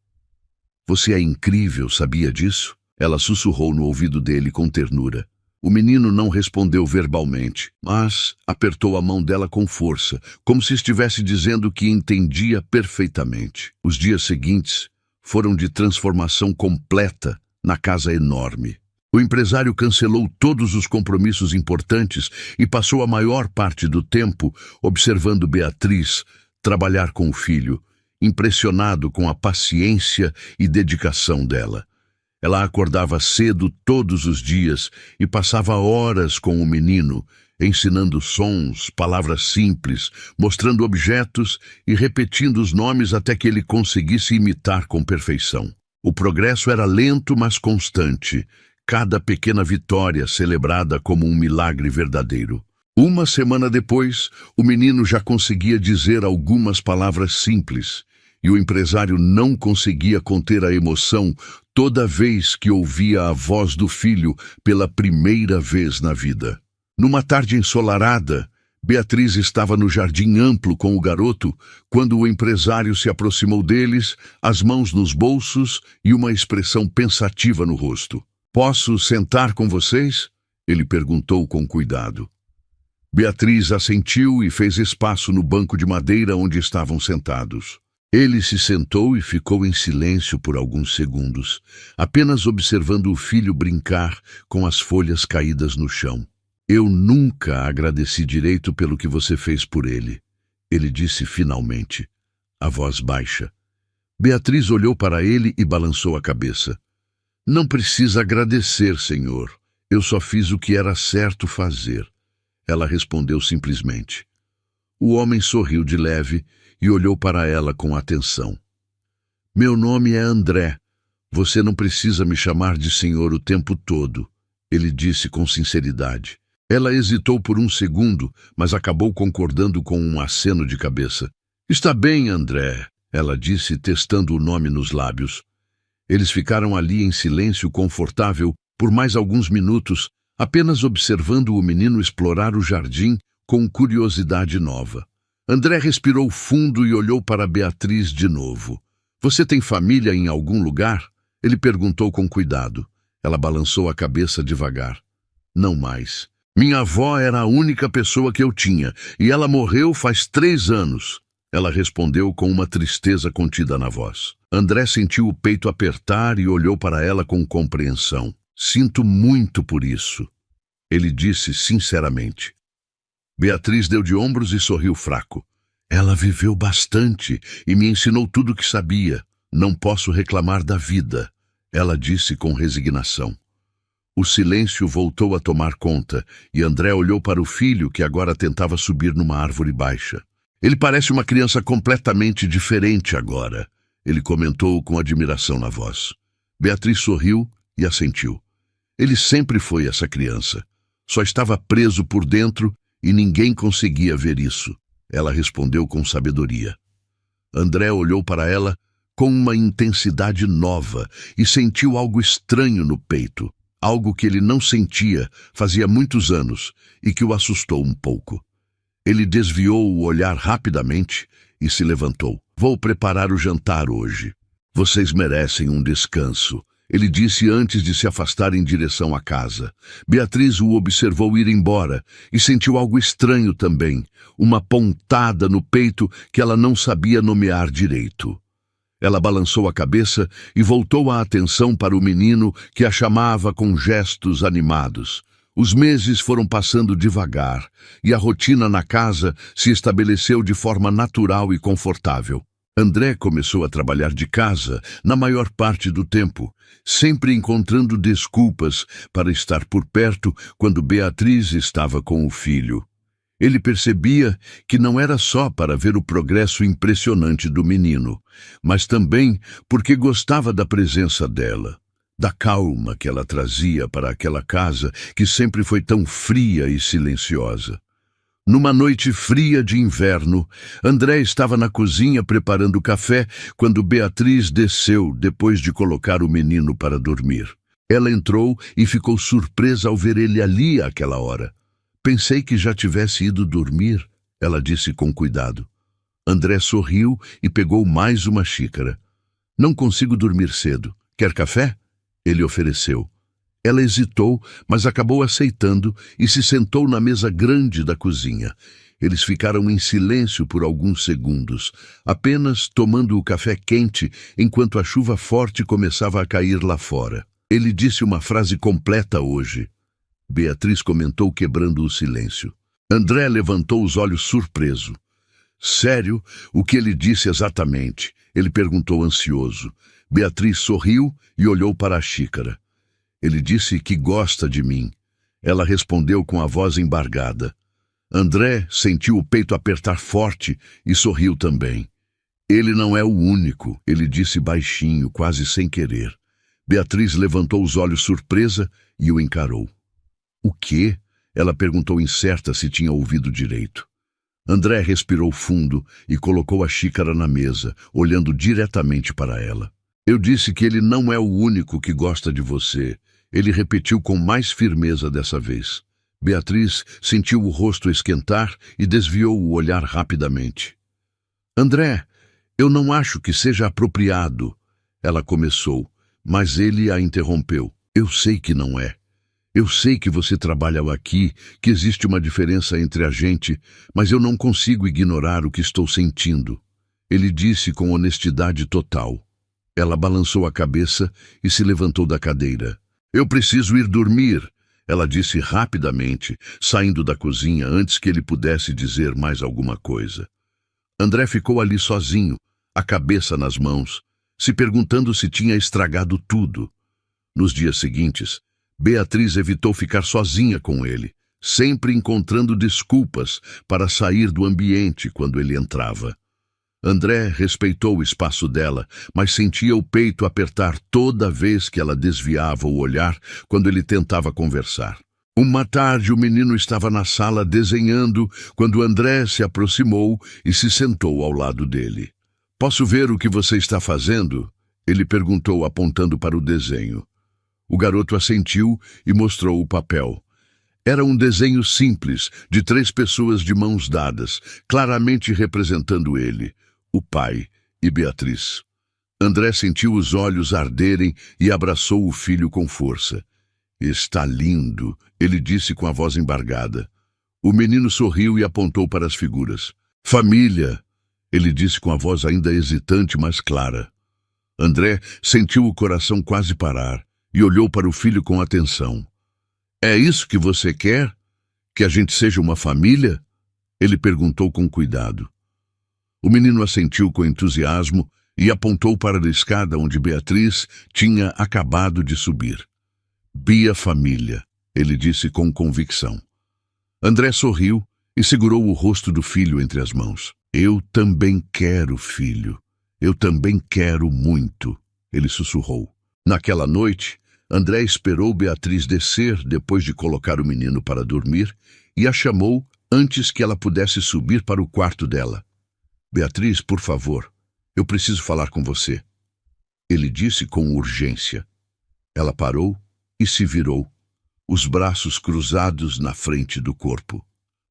Você é incrível, sabia disso? Ela sussurrou no ouvido dele com ternura. O menino não respondeu verbalmente, mas apertou a mão dela com força, como se estivesse dizendo que entendia perfeitamente. Os dias seguintes foram de transformação completa na casa enorme. O empresário cancelou todos os compromissos importantes e passou a maior parte do tempo observando Beatriz trabalhar com o filho, impressionado com a paciência e dedicação dela. Ela acordava cedo todos os dias e passava horas com o menino, ensinando sons, palavras simples, mostrando objetos e repetindo os nomes até que ele conseguisse imitar com perfeição. O progresso era lento, mas constante, cada pequena vitória celebrada como um milagre verdadeiro. Uma semana depois, o menino já conseguia dizer algumas palavras simples, e o empresário não conseguia conter a emoção toda vez que ouvia a voz do filho pela primeira vez na vida. Numa tarde ensolarada, Beatriz estava no jardim amplo com o garoto quando o empresário se aproximou deles, as mãos nos bolsos e uma expressão pensativa no rosto. "Posso sentar com vocês?" ele perguntou com cuidado. Beatriz assentiu e fez espaço no banco de madeira onde estavam sentados. Ele se sentou e ficou em silêncio por alguns segundos, apenas observando o filho brincar com as folhas caídas no chão. "Eu nunca agradeci direito pelo que você fez por ele", ele disse finalmente, a voz baixa. Beatriz olhou para ele e balançou a cabeça. "Não precisa agradecer, senhor. Eu só fiz o que era certo fazer", ela respondeu simplesmente. O homem sorriu de leve e olhou para ela com atenção. "Meu nome é André. Você não precisa me chamar de senhor o tempo todo", ele disse com sinceridade. Ela hesitou por um segundo, mas acabou concordando com um aceno de cabeça. "Está bem, André", ela disse, testando o nome nos lábios. Eles ficaram ali em silêncio confortável por mais alguns minutos, apenas observando o menino explorar o jardim com curiosidade nova. André respirou fundo e olhou para Beatriz de novo. "Você tem família em algum lugar?" ele perguntou com cuidado. Ela balançou a cabeça devagar. "Não mais. Minha avó era a única pessoa que eu tinha, e ela morreu faz 3 anos. Ela respondeu com uma tristeza contida na voz. André sentiu o peito apertar e olhou para ela com compreensão. "Sinto muito por isso", ele disse sinceramente. Beatriz deu de ombros e sorriu fraco. "Ela viveu bastante e me ensinou tudo o que sabia. Não posso reclamar da vida", ela disse com resignação. O silêncio voltou a tomar conta e André olhou para o filho que agora tentava subir numa árvore baixa. "Ele parece uma criança completamente diferente agora", ele comentou com admiração na voz. Beatriz sorriu e assentiu. "Ele sempre foi essa criança. Só estava preso por dentro e ninguém conseguia ver isso. Ela respondeu com sabedoria. André olhou para ela com uma intensidade nova e sentiu algo estranho no peito, algo que ele não sentia fazia muitos anos e que o assustou um pouco. Ele desviou o olhar rapidamente e se levantou. Vou preparar o jantar hoje. Vocês merecem um descanso, ele disse antes de se afastar em direção à casa. Beatriz o observou ir embora e sentiu algo estranho também, uma pontada no peito que ela não sabia nomear direito. Ela balançou a cabeça e voltou a atenção para o menino que a chamava com gestos animados. Os meses foram passando devagar e a rotina na casa se estabeleceu de forma natural e confortável. André começou a trabalhar de casa na maior parte do tempo, sempre encontrando desculpas para estar por perto quando Beatriz estava com o filho. Ele percebia que não era só para ver o progresso impressionante do menino, mas também porque gostava da presença dela, da calma que ela trazia para aquela casa que sempre foi tão fria e silenciosa. Numa noite fria de inverno, André estava na cozinha preparando café quando Beatriz desceu depois de colocar o menino para dormir. Ela entrou e ficou surpresa ao ver ele ali àquela hora. Pensei que já tivesse ido dormir, ela disse com cuidado. André sorriu e pegou mais uma xícara. Não consigo dormir cedo. Quer café? Ele ofereceu. Ela hesitou, mas acabou aceitando e se sentou na mesa grande da cozinha. Eles ficaram em silêncio por alguns segundos, apenas tomando o café quente enquanto a chuva forte começava a cair lá fora. Ele disse uma frase completa hoje. Beatriz comentou quebrando o silêncio. André levantou os olhos surpreso. Sério? O que ele disse exatamente? Ele perguntou ansioso. Beatriz sorriu e olhou para a xícara. Ele disse que gosta de mim. Ela respondeu com a voz embargada. André sentiu o peito apertar forte e sorriu também. Ele não é o único, ele disse baixinho, quase sem querer. Beatriz levantou os olhos surpresa e o encarou. O quê? Ela perguntou incerta se tinha ouvido direito. André respirou fundo e colocou a xícara na mesa, olhando diretamente para ela. Eu disse que ele não é o único que gosta de você. Ele repetiu com mais firmeza dessa vez. Beatriz sentiu o rosto esquentar e desviou o olhar rapidamente. André, eu não acho que seja apropriado. Ela começou, mas ele a interrompeu. Eu sei que não é. Eu sei que você trabalha aqui, que existe uma diferença entre a gente, mas eu não consigo ignorar o que estou sentindo. Ele disse com honestidade total. Ela balançou a cabeça e se levantou da cadeira. Eu preciso ir dormir, ela disse rapidamente, saindo da cozinha antes que ele pudesse dizer mais alguma coisa. André ficou ali sozinho, a cabeça nas mãos, se perguntando se tinha estragado tudo. Nos dias seguintes, Beatriz evitou ficar sozinha com ele, sempre encontrando desculpas para sair do ambiente quando ele entrava. André respeitou o espaço dela, mas sentia o peito apertar toda vez que ela desviava o olhar quando ele tentava conversar. Uma tarde o menino estava na sala desenhando quando André se aproximou e se sentou ao lado dele. Posso ver o que você está fazendo? Ele perguntou apontando para o desenho. O garoto assentiu e mostrou o papel. Era um desenho simples, de 3 pessoas de mãos dadas, claramente representando ele, o pai e Beatriz. André sentiu os olhos arderem e abraçou o filho com força. Está lindo, ele disse com a voz embargada. O menino sorriu e apontou para as figuras. Família, ele disse com a voz ainda hesitante, mas clara. André sentiu o coração quase parar e olhou para o filho com atenção. É isso que você quer? Que a gente seja uma família? Ele perguntou com cuidado. O menino assentiu com entusiasmo e apontou para a escada onde Beatriz tinha acabado de subir. Bia família, ele disse com convicção. André sorriu e segurou o rosto do filho entre as mãos. Eu também quero, filho. Eu também quero muito, ele sussurrou. Naquela noite, André esperou Beatriz descer depois de colocar o menino para dormir e a chamou antes que ela pudesse subir para o quarto dela. Beatriz, por favor, eu preciso falar com você. Ele disse com urgência. Ela parou e se virou, os braços cruzados na frente do corpo.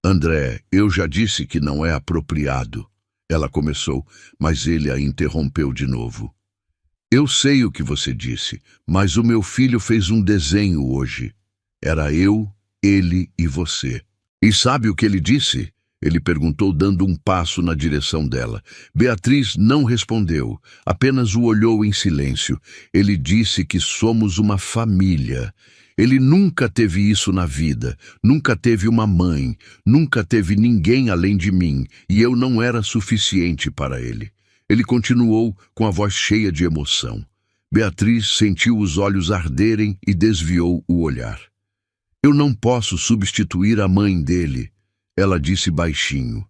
André, eu já disse que não é apropriado. Ela começou, mas ele a interrompeu de novo. Eu sei o que você disse, mas o meu filho fez um desenho hoje. Era eu, ele e você. E sabe o que ele disse? Ele perguntou, dando um passo na direção dela. Beatriz não respondeu, apenas o olhou em silêncio. Ele disse que somos uma família. Ele nunca teve isso na vida, nunca teve uma mãe, nunca teve ninguém além de mim, e eu não era suficiente para ele. Ele continuou com a voz cheia de emoção. Beatriz sentiu os olhos arderem e desviou o olhar. Eu não posso substituir a mãe dele, ela disse baixinho.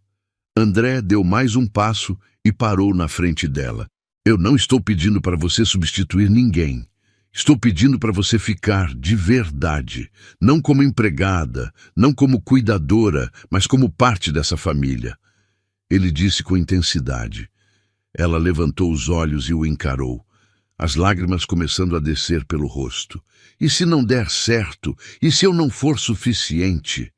André deu mais um passo e parou na frente dela. Eu não estou pedindo para você substituir ninguém. Estou pedindo para você ficar de verdade, não como empregada, não como cuidadora, mas como parte dessa família. Ele disse com intensidade. Ela levantou os olhos e o encarou, as lágrimas começando a descer pelo rosto. E se não der certo? E se eu não for suficiente?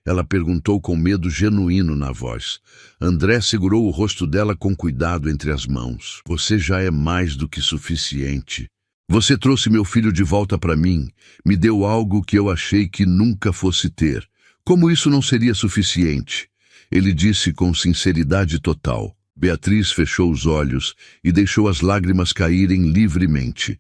Ela perguntou com medo genuíno na voz. André segurou o rosto dela com cuidado entre as mãos. Você já é mais do que suficiente. Você trouxe meu filho de volta para mim, me deu algo que eu achei que nunca fosse ter. Como isso não seria suficiente? Ele disse com sinceridade total. Beatriz fechou os olhos e deixou as lágrimas caírem livremente.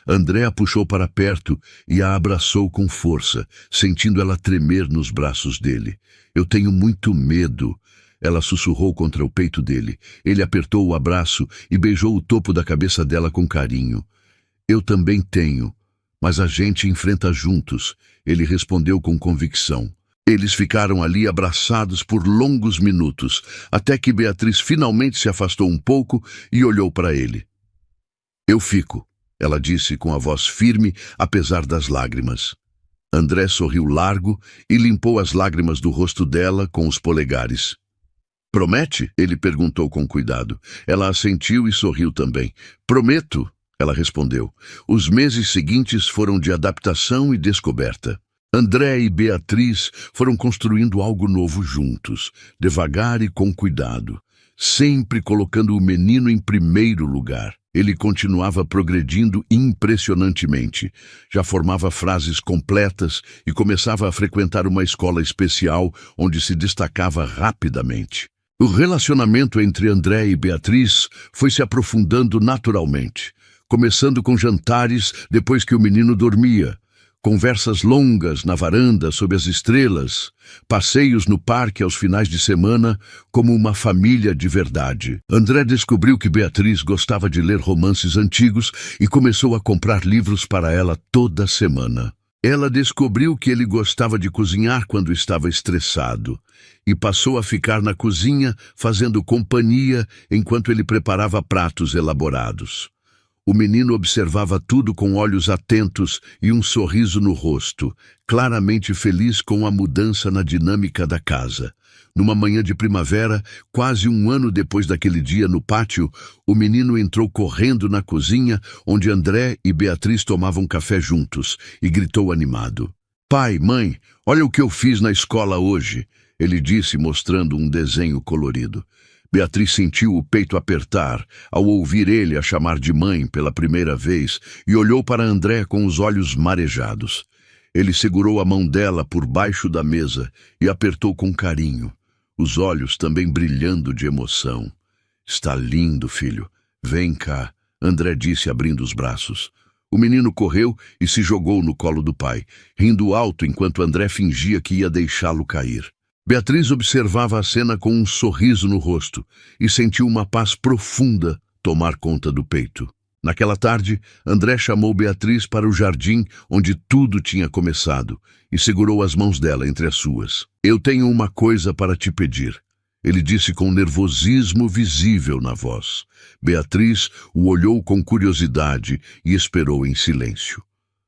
André a puxou para perto e a abraçou com força, sentindo ela tremer nos braços dele. Eu tenho muito medo. Ela sussurrou contra o peito dele. Ele apertou o abraço e beijou o topo da cabeça dela com carinho. Eu também tenho, mas a gente enfrenta juntos, ele respondeu com convicção. Eles ficaram ali abraçados por longos minutos, até que Beatriz finalmente se afastou um pouco e olhou para ele. Eu fico, ela disse com a voz firme, apesar das lágrimas. André sorriu largo e limpou as lágrimas do rosto dela com os polegares. Promete? Ele perguntou com cuidado. Ela assentiu e sorriu também. Prometo. Ela respondeu. Os meses seguintes foram de adaptação e descoberta. André e Beatriz foram construindo algo novo juntos, devagar e com cuidado, sempre colocando o menino em primeiro lugar. Ele continuava progredindo impressionantemente. Já formava frases completas e começava a frequentar uma escola especial onde se destacava rapidamente. O relacionamento entre André e Beatriz foi se aprofundando naturalmente. Começando com jantares depois que o menino dormia, conversas longas na varanda sob as estrelas, passeios no parque aos finais de semana como uma família de verdade. André descobriu que Beatriz gostava de ler romances antigos e começou a comprar livros para ela toda semana. Ela descobriu que ele gostava de cozinhar quando estava estressado e passou a ficar na cozinha fazendo companhia enquanto ele preparava pratos elaborados. O menino observava tudo com olhos atentos e um sorriso no rosto, claramente feliz com a mudança na dinâmica da casa. Numa manhã de primavera, quase um ano depois daquele dia no pátio, o menino entrou correndo na cozinha, onde André e Beatriz tomavam café juntos, e gritou animado. Pai, mãe, olha o que eu fiz na escola hoje, ele disse, mostrando um desenho colorido. Beatriz sentiu o peito apertar ao ouvir ele a chamar de mãe pela primeira vez e olhou para André com os olhos marejados. Ele segurou a mão dela por baixo da mesa e apertou com carinho, os olhos também brilhando de emoção. Está lindo, filho. Vem cá, André disse abrindo os braços. O menino correu e se jogou no colo do pai, rindo alto enquanto André fingia que ia deixá-lo cair. Beatriz observava a cena com um sorriso no rosto e sentiu uma paz profunda tomar conta do peito. Naquela tarde, André chamou Beatriz para o jardim onde tudo tinha começado e segurou as mãos dela entre as suas. Eu tenho uma coisa para te pedir, ele disse com nervosismo visível na voz. Beatriz o olhou com curiosidade e esperou em silêncio.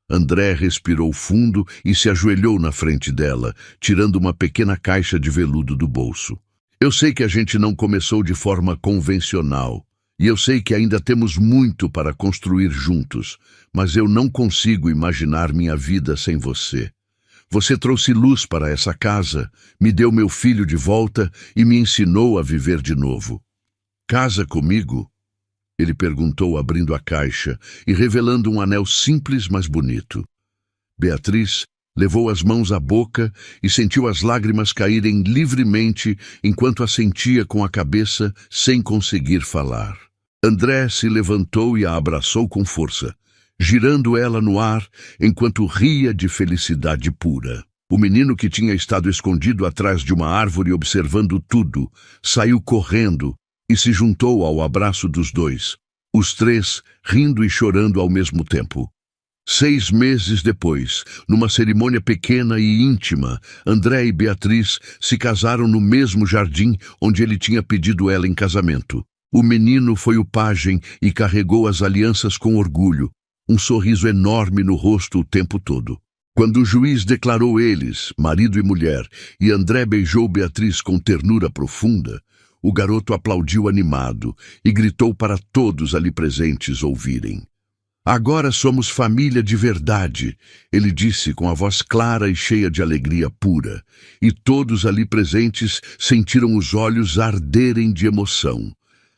André respirou fundo e se ajoelhou na frente dela, tirando uma pequena caixa de veludo do bolso. Eu sei que a gente não começou de forma convencional, e eu sei que ainda temos muito para construir juntos, mas eu não consigo imaginar minha vida sem você. Você trouxe luz para essa casa, me deu meu filho de volta e me ensinou a viver de novo. Casa comigo? Ele perguntou, abrindo a caixa e revelando um anel simples, mas bonito. Beatriz levou as mãos à boca e sentiu as lágrimas caírem livremente enquanto assentia com a cabeça sem conseguir falar. André se levantou e a abraçou com força, girando ela no ar enquanto ria de felicidade pura. O menino, que tinha estado escondido atrás de uma árvore observando tudo, saiu correndo e se juntou ao abraço dos dois, os três rindo e chorando ao mesmo tempo. 6 meses depois, numa cerimônia pequena e íntima, André e Beatriz se casaram no mesmo jardim onde ele tinha pedido ela em casamento. O menino foi o pajem e carregou as alianças com orgulho, um sorriso enorme no rosto o tempo todo. Quando o juiz declarou eles, marido e mulher, e André beijou Beatriz com ternura profunda, o garoto aplaudiu animado e gritou para todos ali presentes ouvirem. Agora somos família de verdade, ele disse com a voz clara e cheia de alegria pura, e todos ali presentes sentiram os olhos arderem de emoção.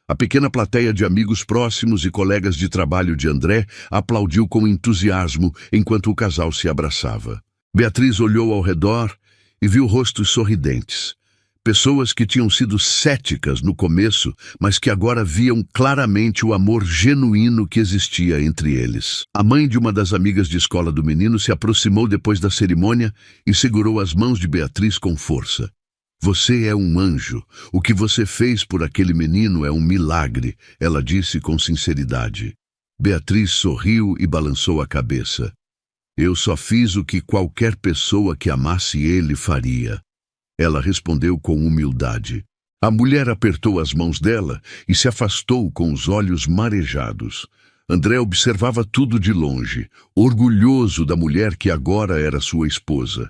A pequena plateia de amigos próximos e colegas de trabalho de André aplaudiu com entusiasmo enquanto o casal se abraçava. Beatriz olhou ao redor e viu rostos sorridentes. Pessoas que tinham sido céticas no começo, mas que agora viam claramente o amor genuíno que existia entre eles. A mãe de uma das amigas de escola do menino se aproximou depois da cerimônia e segurou as mãos de Beatriz com força. Você é um anjo. O que você fez por aquele menino é um milagre, ela disse com sinceridade. Beatriz sorriu e balançou a cabeça. Eu só fiz o que qualquer pessoa que amasse ele faria. Ela respondeu com humildade. A mulher apertou as mãos dela e se afastou com os olhos marejados. André observava tudo de longe, orgulhoso da mulher que agora era sua esposa.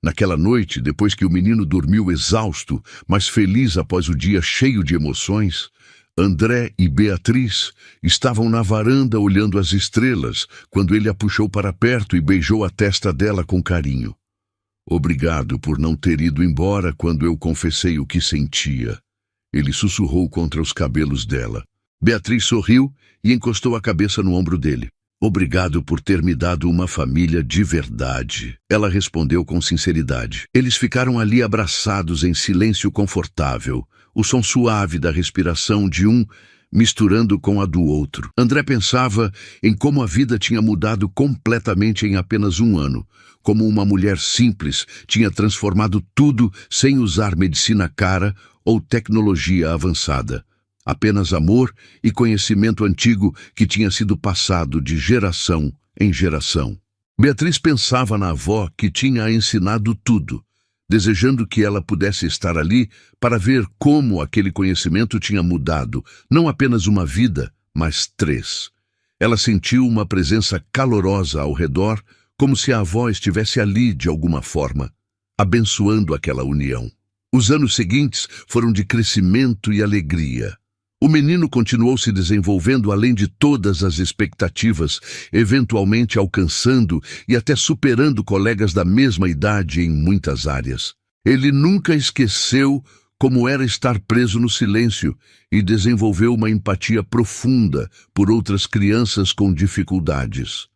Naquela noite, depois que o menino dormiu exausto, mas feliz após o dia cheio de emoções, André e Beatriz estavam na varanda olhando as estrelas quando ele a puxou para perto e beijou a testa dela com carinho. Obrigado por não ter ido embora quando eu confessei o que sentia. Ele sussurrou contra os cabelos dela. Beatriz sorriu e encostou a cabeça no ombro dele. Obrigado por ter me dado uma família de verdade. Ela respondeu com sinceridade. Eles ficaram ali abraçados em silêncio confortável, o som suave da respiração de um misturando com a do outro. André pensava em como a vida tinha mudado completamente em apenas 1 ano, como uma mulher simples tinha transformado tudo sem usar medicina cara ou tecnologia avançada. Apenas amor e conhecimento antigo que tinha sido passado de geração em geração. Beatriz pensava na avó que tinha a ensinado tudo, desejando que ela pudesse estar ali para ver como aquele conhecimento tinha mudado, não apenas uma vida, mas 3. Ela sentiu uma presença calorosa ao redor, como se a avó estivesse ali de alguma forma, abençoando aquela união. Os anos seguintes foram de crescimento e alegria. O menino continuou se desenvolvendo além de todas as expectativas, eventualmente alcançando e até superando colegas da mesma idade em muitas áreas. Ele nunca esqueceu como era estar preso no silêncio e desenvolveu uma empatia profunda por outras crianças com dificuldades.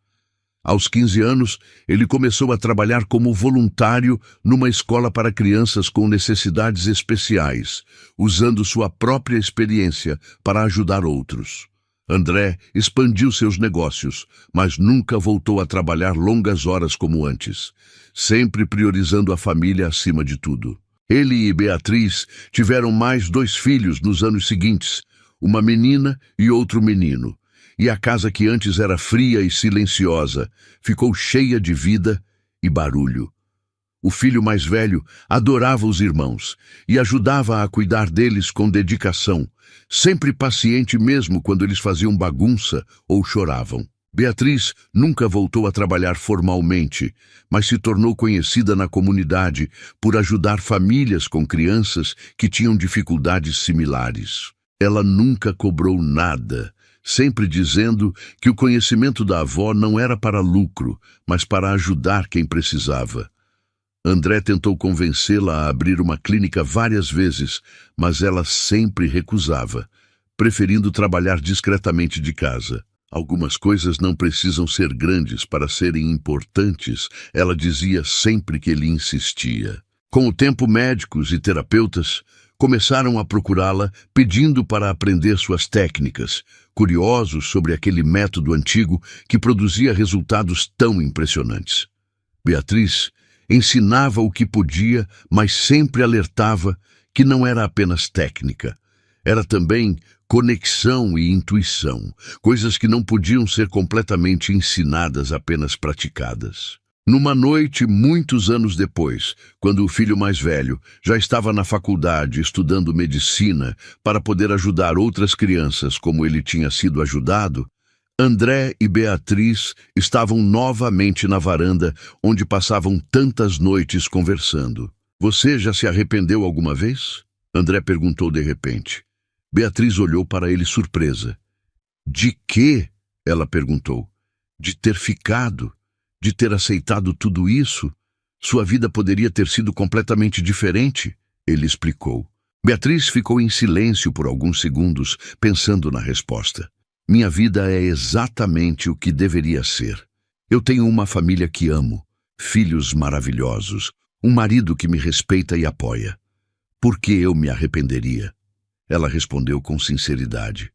Aos 15 anos, ele começou a trabalhar como voluntário numa escola para crianças com necessidades especiais, usando sua própria experiência para ajudar outros. André expandiu seus negócios, mas nunca voltou a trabalhar longas horas como antes, sempre priorizando a família acima de tudo. Ele e Beatriz tiveram mais 2 filhos nos anos seguintes, uma menina e outro menino. E a casa, que antes era fria e silenciosa, ficou cheia de vida e barulho. O filho mais velho adorava os irmãos e ajudava a cuidar deles com dedicação, sempre paciente mesmo quando eles faziam bagunça ou choravam. Beatriz nunca voltou a trabalhar formalmente, mas se tornou conhecida na comunidade por ajudar famílias com crianças que tinham dificuldades similares. Ela nunca cobrou nada, sempre dizendo que o conhecimento da avó não era para lucro, mas para ajudar quem precisava. André tentou convencê-la a abrir uma clínica várias vezes, mas ela sempre recusava, preferindo trabalhar discretamente de casa. Algumas coisas não precisam ser grandes para serem importantes, ela dizia sempre que ele insistia. Com o tempo, médicos e terapeutas começaram a procurá-la, pedindo para aprender suas técnicas, curiosos sobre aquele método antigo que produzia resultados tão impressionantes. Beatriz ensinava o que podia, mas sempre alertava que não era apenas técnica. Era também conexão e intuição, coisas que não podiam ser completamente ensinadas, apenas praticadas. Numa noite, muitos anos depois, quando o filho mais velho já estava na faculdade estudando medicina para poder ajudar outras crianças como ele tinha sido ajudado, André e Beatriz estavam novamente na varanda onde passavam tantas noites conversando. "Você já se arrependeu alguma vez?" André perguntou de repente. Beatriz olhou para ele surpresa. "De quê?" ela perguntou. "De ter ficado, de ter aceitado tudo isso? Sua vida poderia ter sido completamente diferente?" Ele explicou. Beatriz ficou em silêncio por alguns segundos, pensando na resposta. "Minha vida é exatamente o que deveria ser. Eu tenho uma família que amo, filhos maravilhosos, um marido que me respeita e apoia. Por que eu me arrependeria?" Ela respondeu com sinceridade.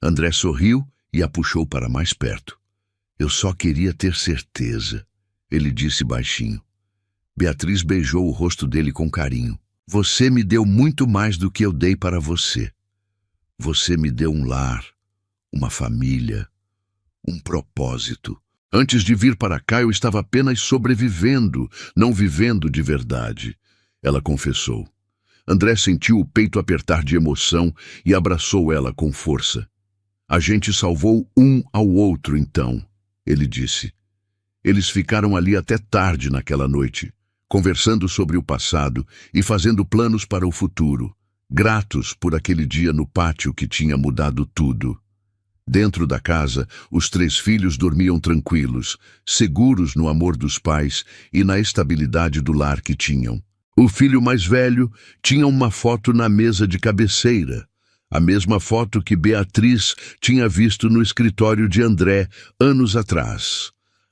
André sorriu e a puxou para mais perto. "Eu só queria ter certeza", ele disse baixinho. Beatriz beijou o rosto dele com carinho. "Você me deu muito mais do que eu dei para você. Você me deu um lar, uma família, um propósito. Antes de vir para cá eu estava apenas sobrevivendo, não vivendo de verdade", ela confessou. André sentiu o peito apertar de emoção e abraçou ela com força. "A gente salvou um ao outro, então", ele disse. Eles ficaram ali até tarde naquela noite, conversando sobre o passado e fazendo planos para o futuro, gratos por aquele dia no pátio que tinha mudado tudo. Dentro da casa, os 3 filhos dormiam tranquilos, seguros no amor dos pais e na estabilidade do lar que tinham. O filho mais velho tinha uma foto na mesa de cabeceira, a mesma foto que Beatriz tinha visto no escritório de André anos atrás.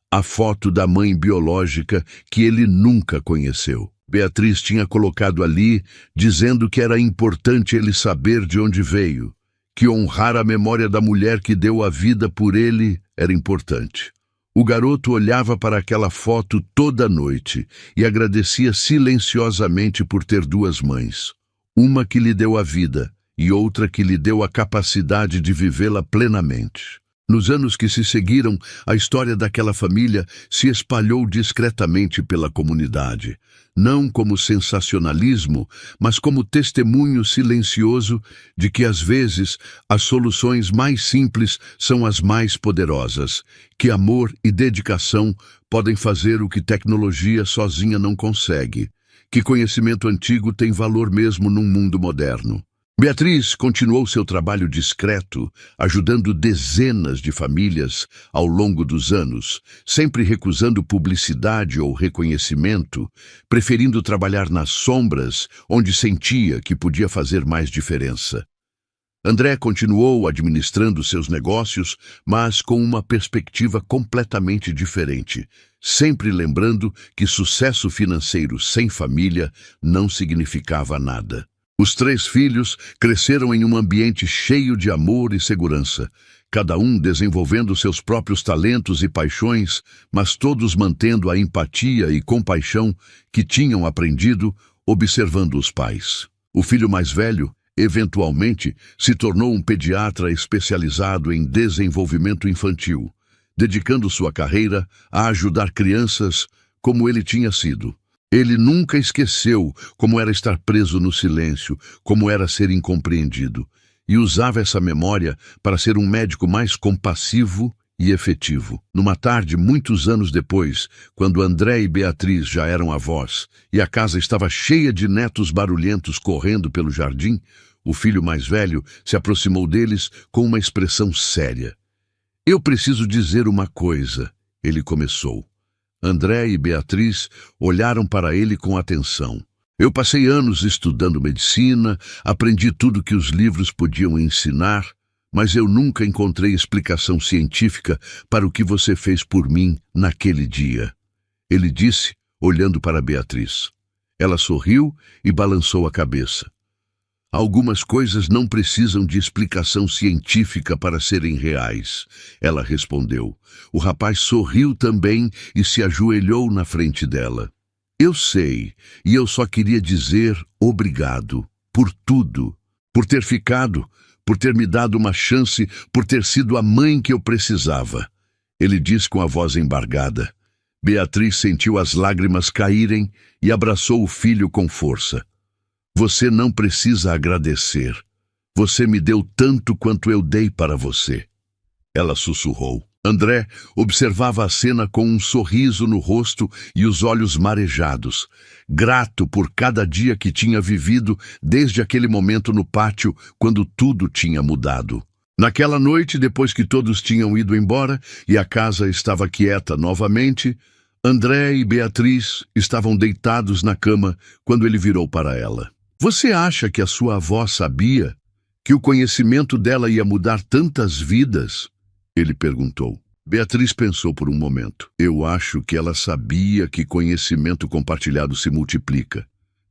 A foto da mãe biológica que ele nunca conheceu. Beatriz tinha colocado ali, dizendo que era importante ele saber de onde veio, que honrar a memória da mulher que deu a vida por ele era importante. O garoto olhava para aquela foto toda noite e agradecia silenciosamente por ter 2 mães, uma que lhe deu a vida e outra que lhe deu a capacidade de vivê-la plenamente. Nos anos que se seguiram, a história daquela família se espalhou discretamente pela comunidade, não como sensacionalismo, mas como testemunho silencioso de que, às vezes, as soluções mais simples são as mais poderosas, que amor e dedicação podem fazer o que tecnologia sozinha não consegue, que conhecimento antigo tem valor mesmo num mundo moderno. Beatriz continuou seu trabalho discreto, ajudando dezenas de famílias ao longo dos anos, sempre recusando publicidade ou reconhecimento, preferindo trabalhar nas sombras, onde sentia que podia fazer mais diferença. André continuou administrando seus negócios, mas com uma perspectiva completamente diferente, sempre lembrando que sucesso financeiro sem família não significava nada. Os 3 filhos cresceram em um ambiente cheio de amor e segurança, cada um desenvolvendo seus próprios talentos e paixões, mas todos mantendo a empatia e compaixão que tinham aprendido observando os pais. O filho mais velho, eventualmente, se tornou um pediatra especializado em desenvolvimento infantil, dedicando sua carreira a ajudar crianças como ele tinha sido. Ele nunca esqueceu como era estar preso no silêncio, como era ser incompreendido, e usava essa memória para ser um médico mais compassivo e efetivo. Numa tarde, muitos anos depois, quando André e Beatriz já eram avós e a casa estava cheia de netos barulhentos correndo pelo jardim, o filho mais velho se aproximou deles com uma expressão séria. "Eu preciso dizer uma coisa", ele começou. André e Beatriz olharam para ele com atenção. "Eu passei anos estudando medicina, aprendi tudo que os livros podiam ensinar, mas eu nunca encontrei explicação científica para o que você fez por mim naquele dia", ele disse, olhando para Beatriz. Ela sorriu e balançou a cabeça. "Algumas coisas não precisam de explicação científica para serem reais", ela respondeu. O rapaz sorriu também e se ajoelhou na frente dela. "Eu sei, e eu só queria dizer obrigado por tudo, por ter ficado, por ter me dado uma chance, por ter sido a mãe que eu precisava", ele disse com a voz embargada. Beatriz sentiu as lágrimas caírem e abraçou o filho com força. "Você não precisa agradecer. Você me deu tanto quanto eu dei para você", ela sussurrou. André observava a cena com um sorriso no rosto e os olhos marejados, grato por cada dia que tinha vivido desde aquele momento no pátio, quando tudo tinha mudado. Naquela noite, depois que todos tinham ido embora e a casa estava quieta novamente, André e Beatriz estavam deitados na cama quando ele virou para ela. "Você acha que a sua avó sabia que o conhecimento dela ia mudar tantas vidas?", ele perguntou. Beatriz pensou por um momento. "Eu acho que ela sabia que conhecimento compartilhado se multiplica.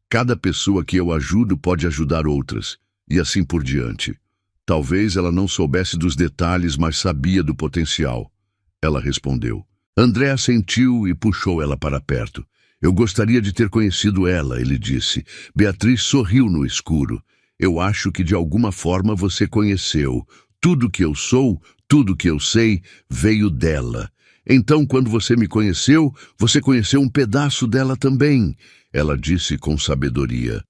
Cada pessoa que eu ajudo pode ajudar outras, e assim por diante. Talvez ela não soubesse dos detalhes, mas sabia do potencial", ela respondeu. André assentiu e puxou ela para perto. "Eu gostaria de ter conhecido ela", ele disse. Beatriz sorriu no escuro. "Eu acho que de alguma forma você conheceu. Tudo que eu sou, tudo que eu sei, veio dela. Então, quando você me conheceu, você conheceu um pedaço dela também", ela disse com sabedoria.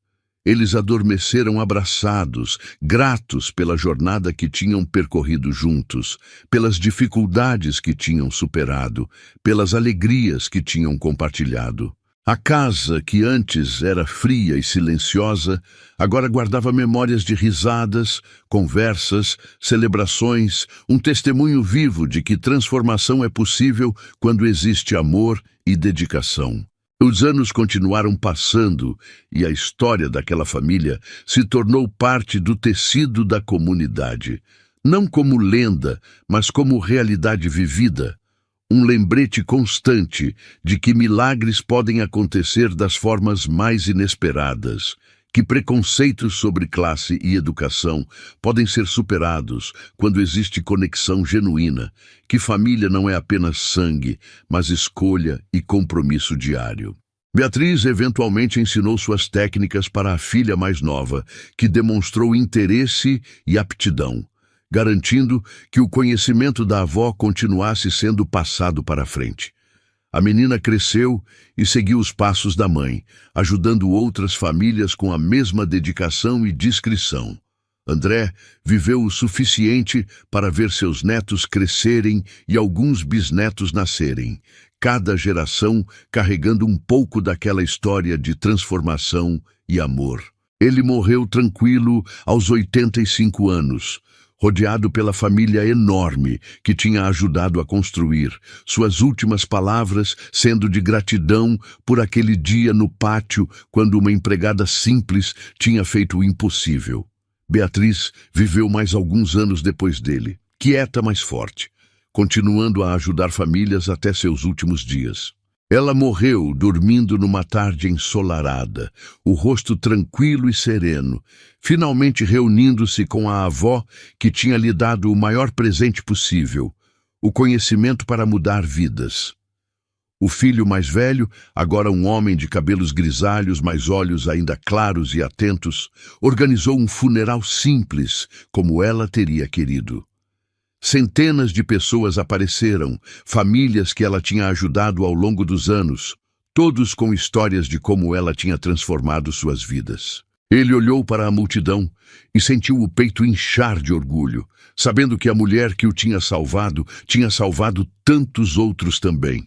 Eles adormeceram abraçados, gratos pela jornada que tinham percorrido juntos, pelas dificuldades que tinham superado, pelas alegrias que tinham compartilhado. A casa, que antes era fria e silenciosa, agora guardava memórias de risadas, conversas, celebrações, um testemunho vivo de que transformação é possível quando existe amor e dedicação. Os anos continuaram passando e a história daquela família se tornou parte do tecido da comunidade, não como lenda, mas como realidade vivida. Um lembrete constante de que milagres podem acontecer das formas mais inesperadas, que preconceitos sobre classe e educação podem ser superados quando existe conexão genuína, que família não é apenas sangue, mas escolha e compromisso diário. Beatriz eventualmente ensinou suas técnicas para a filha mais nova, que demonstrou interesse e aptidão, garantindo que o conhecimento da avó continuasse sendo passado para frente. A menina cresceu e seguiu os passos da mãe, ajudando outras famílias com a mesma dedicação e discrição. André viveu o suficiente para ver seus netos crescerem e alguns bisnetos nascerem, cada geração carregando um pouco daquela história de transformação e amor. Ele morreu tranquilo aos 85 anos, rodeado pela família enorme que tinha ajudado a construir, suas últimas palavras sendo de gratidão por aquele dia no pátio quando uma empregada simples tinha feito o impossível. Beatriz viveu mais alguns anos depois dele, quieta, mas forte, continuando a ajudar famílias até seus últimos dias. Ela morreu dormindo numa tarde ensolarada, o rosto tranquilo e sereno, finalmente reunindo-se com a avó que tinha lhe dado o maior presente possível, o conhecimento para mudar vidas. O filho mais velho, agora um homem de cabelos grisalhos, mas olhos ainda claros e atentos, organizou um funeral simples, como ela teria querido. Centenas de pessoas apareceram, famílias que ela tinha ajudado ao longo dos anos, todos com histórias de como ela tinha transformado suas vidas. Ele olhou para a multidão e sentiu o peito inchar de orgulho, sabendo que a mulher que o tinha salvado tantos outros também.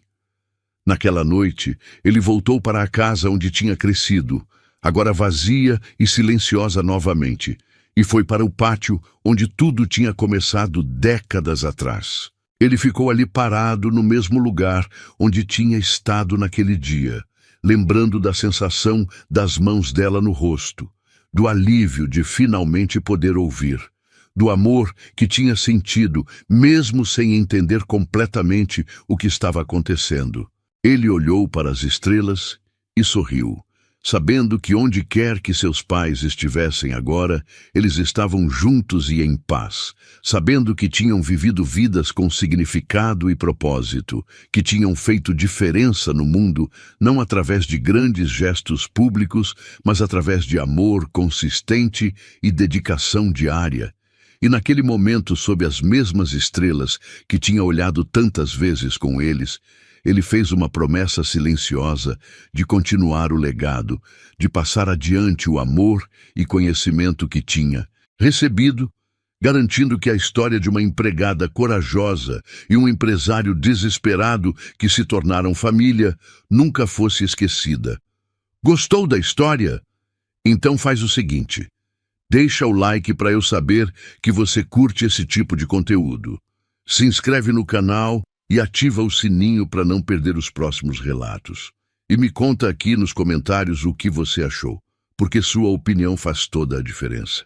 Naquela noite, ele voltou para a casa onde tinha crescido, agora vazia e silenciosa novamente, e foi para o pátio onde tudo tinha começado décadas atrás. Ele ficou ali parado no mesmo lugar onde tinha estado naquele dia, lembrando da sensação das mãos dela no rosto, do alívio de finalmente poder ouvir, do amor que tinha sentido, mesmo sem entender completamente o que estava acontecendo. Ele olhou para as estrelas e sorriu, sabendo que onde quer que seus pais estivessem agora, eles estavam juntos e em paz, sabendo que tinham vivido vidas com significado e propósito, que tinham feito diferença no mundo, não através de grandes gestos públicos, mas através de amor consistente e dedicação diária. E naquele momento, sob as mesmas estrelas que tinha olhado tantas vezes com eles, ele fez uma promessa silenciosa de continuar o legado, de passar adiante o amor e conhecimento que tinha recebido, garantindo que a história de uma empregada corajosa e um empresário desesperado que se tornaram família nunca fosse esquecida. Gostou da história? Então faz o seguinte: deixa o like para eu saber que você curte esse tipo de conteúdo. Se inscreve no canal e ativa o sininho para não perder os próximos relatos. E me conta aqui nos comentários o que você achou, porque sua opinião faz toda a diferença.